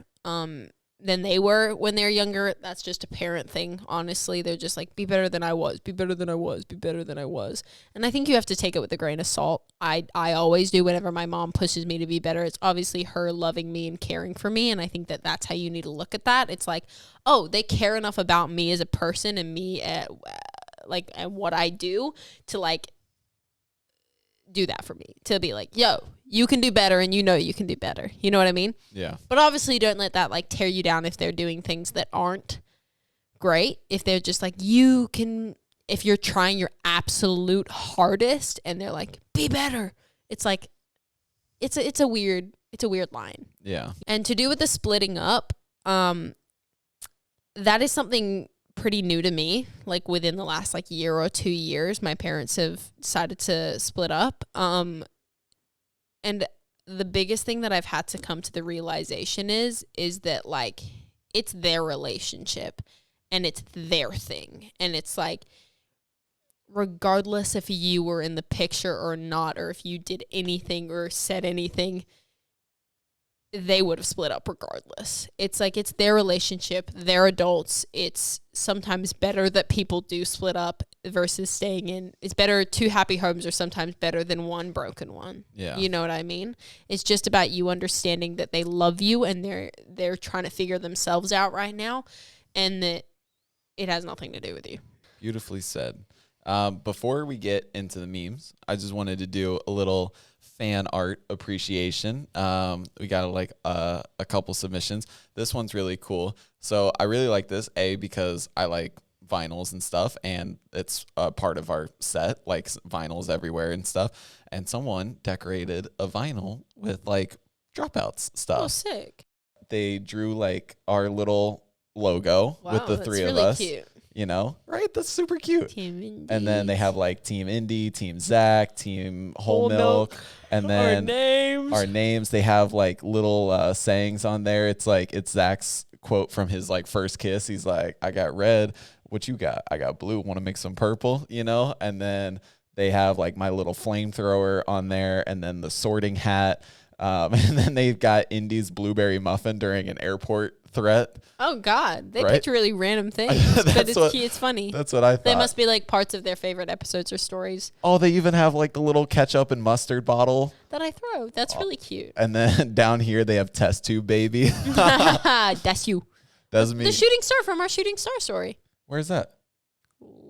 than they were when they were younger. That's just a parent thing, honestly. They're just like, be better than I was, be better than I was, be better than I was. And I think you have to take it with a grain of salt. I always do whenever my mom pushes me to be better. It's obviously her loving me and caring for me, and I think that that's how you need to look at that. It's like, oh, they care enough about me as a person and me at and what I do to like do that for me, to be like, yo, you can do better, and you know you can do better. You know what I mean? Yeah. But obviously don't let that like tear you down if they're doing things that aren't great. If they're just like, you can, if you're trying your absolute hardest and they're like, be better. It's like, it's a weird line. Yeah. And to do with the splitting up, that is something pretty new to me. Like within the last like year or 2 years, my parents have decided to split up. And the biggest thing that I've had to come to the realization is that like it's their relationship and it's their thing. And it's like, regardless if you were in the picture or not, or if you did anything or said anything, they would have split up regardless. It's like, it's their relationship. They're adults. It's sometimes better that people do split up versus staying in. It's better, 2 happy homes are sometimes better than 1 broken one. Yeah. You know what I mean? It's just about you understanding that they love you and they're trying to figure themselves out right now, and that it has nothing to do with you. Beautifully said. Before we get into the memes, I just wanted to do a little fan art appreciation. We got like a couple submissions. This one's really cool. So I really like this, because I like vinyls and stuff, and it's a part of our set, like vinyls everywhere and stuff. And someone decorated a vinyl with like Dropouts stuff. Oh, sick. They drew like our little logo with the 3 of really us. Cute. You know, right? That's super cute. Team Indie. And then they have like Team Indie, Team Zach, Team Whole Milk, and then our names. They have like little sayings on there. It's like, it's Zach's quote from his like first kiss. He's like, I got red. What you got? I got blue. Want to make some purple, you know? And then they have like my little flamethrower on there, and then the sorting hat. And then they've got Indy's blueberry muffin during an airport threat. Oh God, they Right? picked really random things, but it's cute. It's funny. That's what I thought. They must be like parts of their favorite episodes or stories Oh, they even have like the little ketchup and mustard bottle. that I throw. That's really cute. And then down here they have test tube baby. That's you. That's me. The shooting star from our shooting star story. Where's that?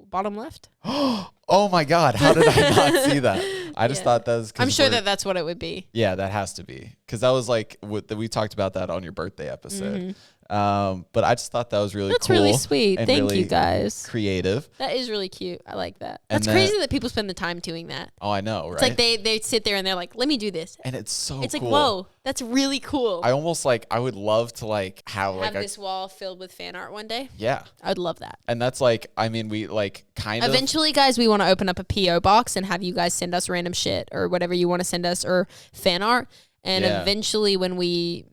Bottom left. Oh my God. How did I not see that? I just thought that was. I'm sure that that's what it would be. Yeah, that has to be. Because that was like, we talked about that on your birthday episode. But I just thought that was really That's cool. really sweet. and Thank really you guys. Creative. That is really cute. I like that. And That's crazy that people spend the time doing that. Oh, I know, right? It's like they sit there and they're like, let me do this. And it's so It's cool. like, whoa, that's really cool. I almost like, I would love to like have like this wall filled with fan art one day. Yeah. I would love that. And that's like, I mean, we like kind of. Eventually, guys, we want to open up a P.O. box and have you guys send us random shit or whatever you want to send us or fan art. And eventually, when we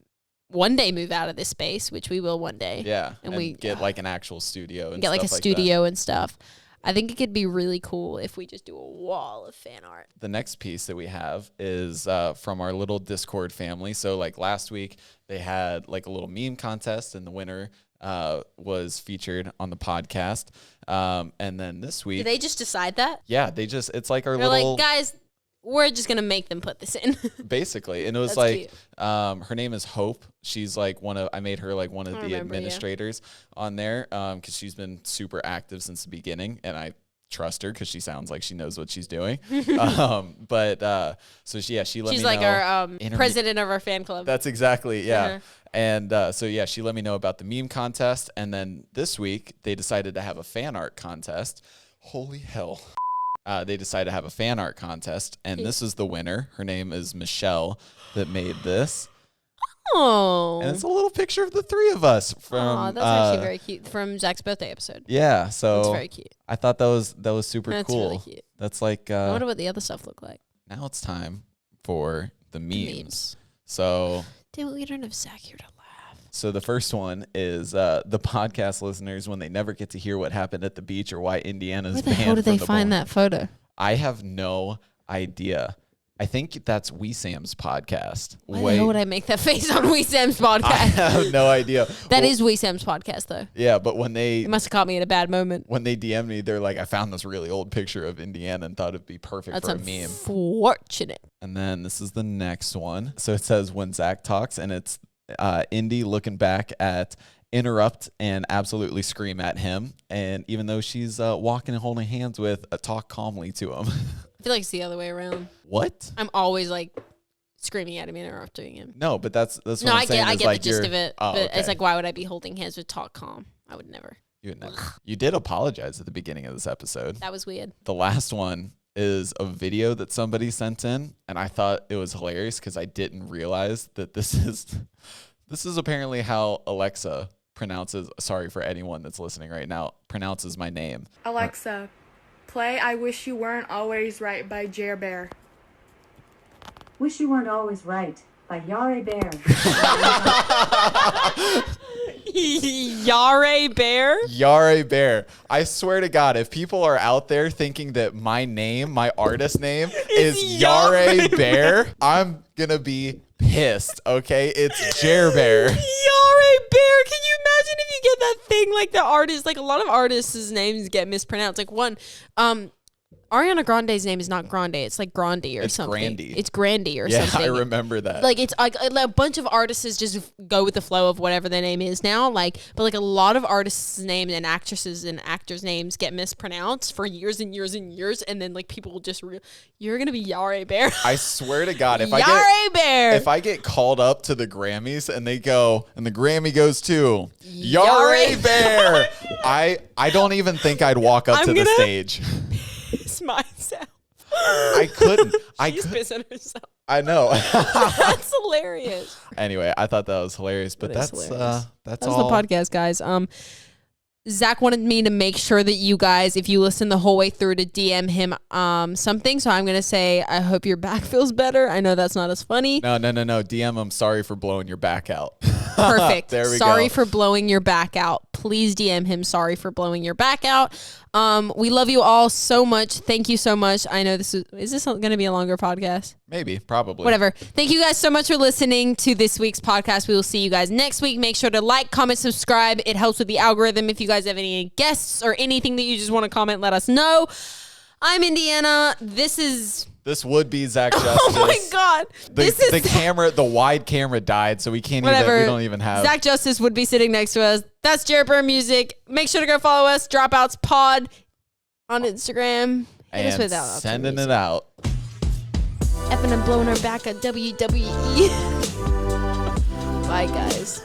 one day move out of this space, which we will one day. Yeah. And we get like an actual studio and get like a stuff studio and stuff. I think it could be really cool if we just do a wall of fan art. The next piece that we have is from our little Discord family. So like last week they had like a little meme contest and the winner was featured on the podcast. And then this week. Did they just decide that? Yeah, it's like our They're little. like, guys, we're just going to make them put this in. Basically. And it was like, her name is Hope. She's like I made her like one of the administrators on there because she's been super active since the beginning. And I trust her because she sounds like she knows what she's doing. So she let me know. She's like our president of our fan club. That's exactly, yeah. And she let me know about the meme contest. And then this week they decided to have a fan art contest. Holy hell. They decided to have a fan art contest, and this is the winner. Her name is Michelle that made this. Oh. And it's a little picture of the three of us from that's actually very cute. From Zach's birthday episode. Yeah, so it's very cute. I thought that was super That's cool. Really cute. That's like I wonder what the other stuff look like. Now it's time for the memes. So damn, we don't have Zach here to laugh. So the first one is the podcast listeners when they never get to hear what happened at the beach or why Indiana's Where the banned hell did they from the find that photo? I have no idea. I think that's Wee Sam's podcast. Why the hell would I make that face on Wee Sam's podcast? I have no idea. That is Wee Sam's podcast, though. Yeah, but when they must have caught me at a bad moment. When they DM'd me, they're like, I found this really old picture of Indiana and thought it'd be perfect for a meme. Unfortunate. And then this is the next one. So it says when Zach talks, and it's Indy looking back at interrupt and absolutely scream at him. And even though she's walking and holding hands with, talk calmly to him. I feel like it's the other way around. What? I'm always like screaming at him and interrupting him. No, but that's what no, I'm saying. I get like the gist of it. Oh, but okay. it's like, why would I be holding hands with talk calm? I would never. You would never. You did apologize at the beginning of this episode. That was weird. The last one is a video that somebody sent in, and I thought it was hilarious because I didn't realize that this is apparently how Alexa pronounces. Sorry for anyone that's listening right now. Pronounces my name. Alexa, play I Wish You Weren't Always Right by Jer Bear. Wish You Weren't Always Right by Yare Bear. Yare Bear? Yare Bear. I swear to God, if people are out there thinking that my name, my artist name, is Yare Bear, I'm gonna be pissed, okay? It's Jer Bear. Yare Bear. Can you imagine if you get that thing like the artist? Like a lot of artists' names get mispronounced. Like one, Ariana Grande's name is not Grande. It's like Grandi or something. Grandy. It's Grandy or Yeah, something. I remember that. Like it's like a bunch of artists just go with the flow of whatever their name is now. Like, but like a lot of artists' names and actresses and actors' names get mispronounced for years and years and years, and then like people will just you're gonna be Yare Bear. I swear to God, if Bear. If I get called up to the Grammys and they go and the Grammy goes to Yare Bear, I don't even think I'd walk up to the stage. Piss myself. I couldn't. She's pissing herself. I know. That's hilarious. Anyway, I thought that was hilarious, but that's hilarious. that's that was all. the podcast, guys. Zach wanted me to make sure that you guys, if you listen the whole way through, to DM him something. So I'm gonna say, I hope your back feels better. I know that's not as funny. No. DM him. Sorry for blowing your back out. Perfect. There we Sorry go. for blowing your back out. Please DM him. Sorry for blowing your back out. We love you all so much. Thank you so much. I know is this going to be a longer podcast? Maybe, probably. Whatever. Thank you guys so much for listening to this week's podcast. We will see you guys next week. Make sure to like, comment, subscribe. It helps with the algorithm. If you guys have any guests or anything that you just want to comment, let us know. I'm Indiana. This would be Zach Justice. Oh my God. The wide camera died, so we can't we don't even have. Zach Justice would be sitting next to us. That's Jared Burr Music. Make sure to go follow us, Dropouts Pod on Instagram. Hit us with that. Sending it out. Effing and blowing her back at WWE. Bye, guys.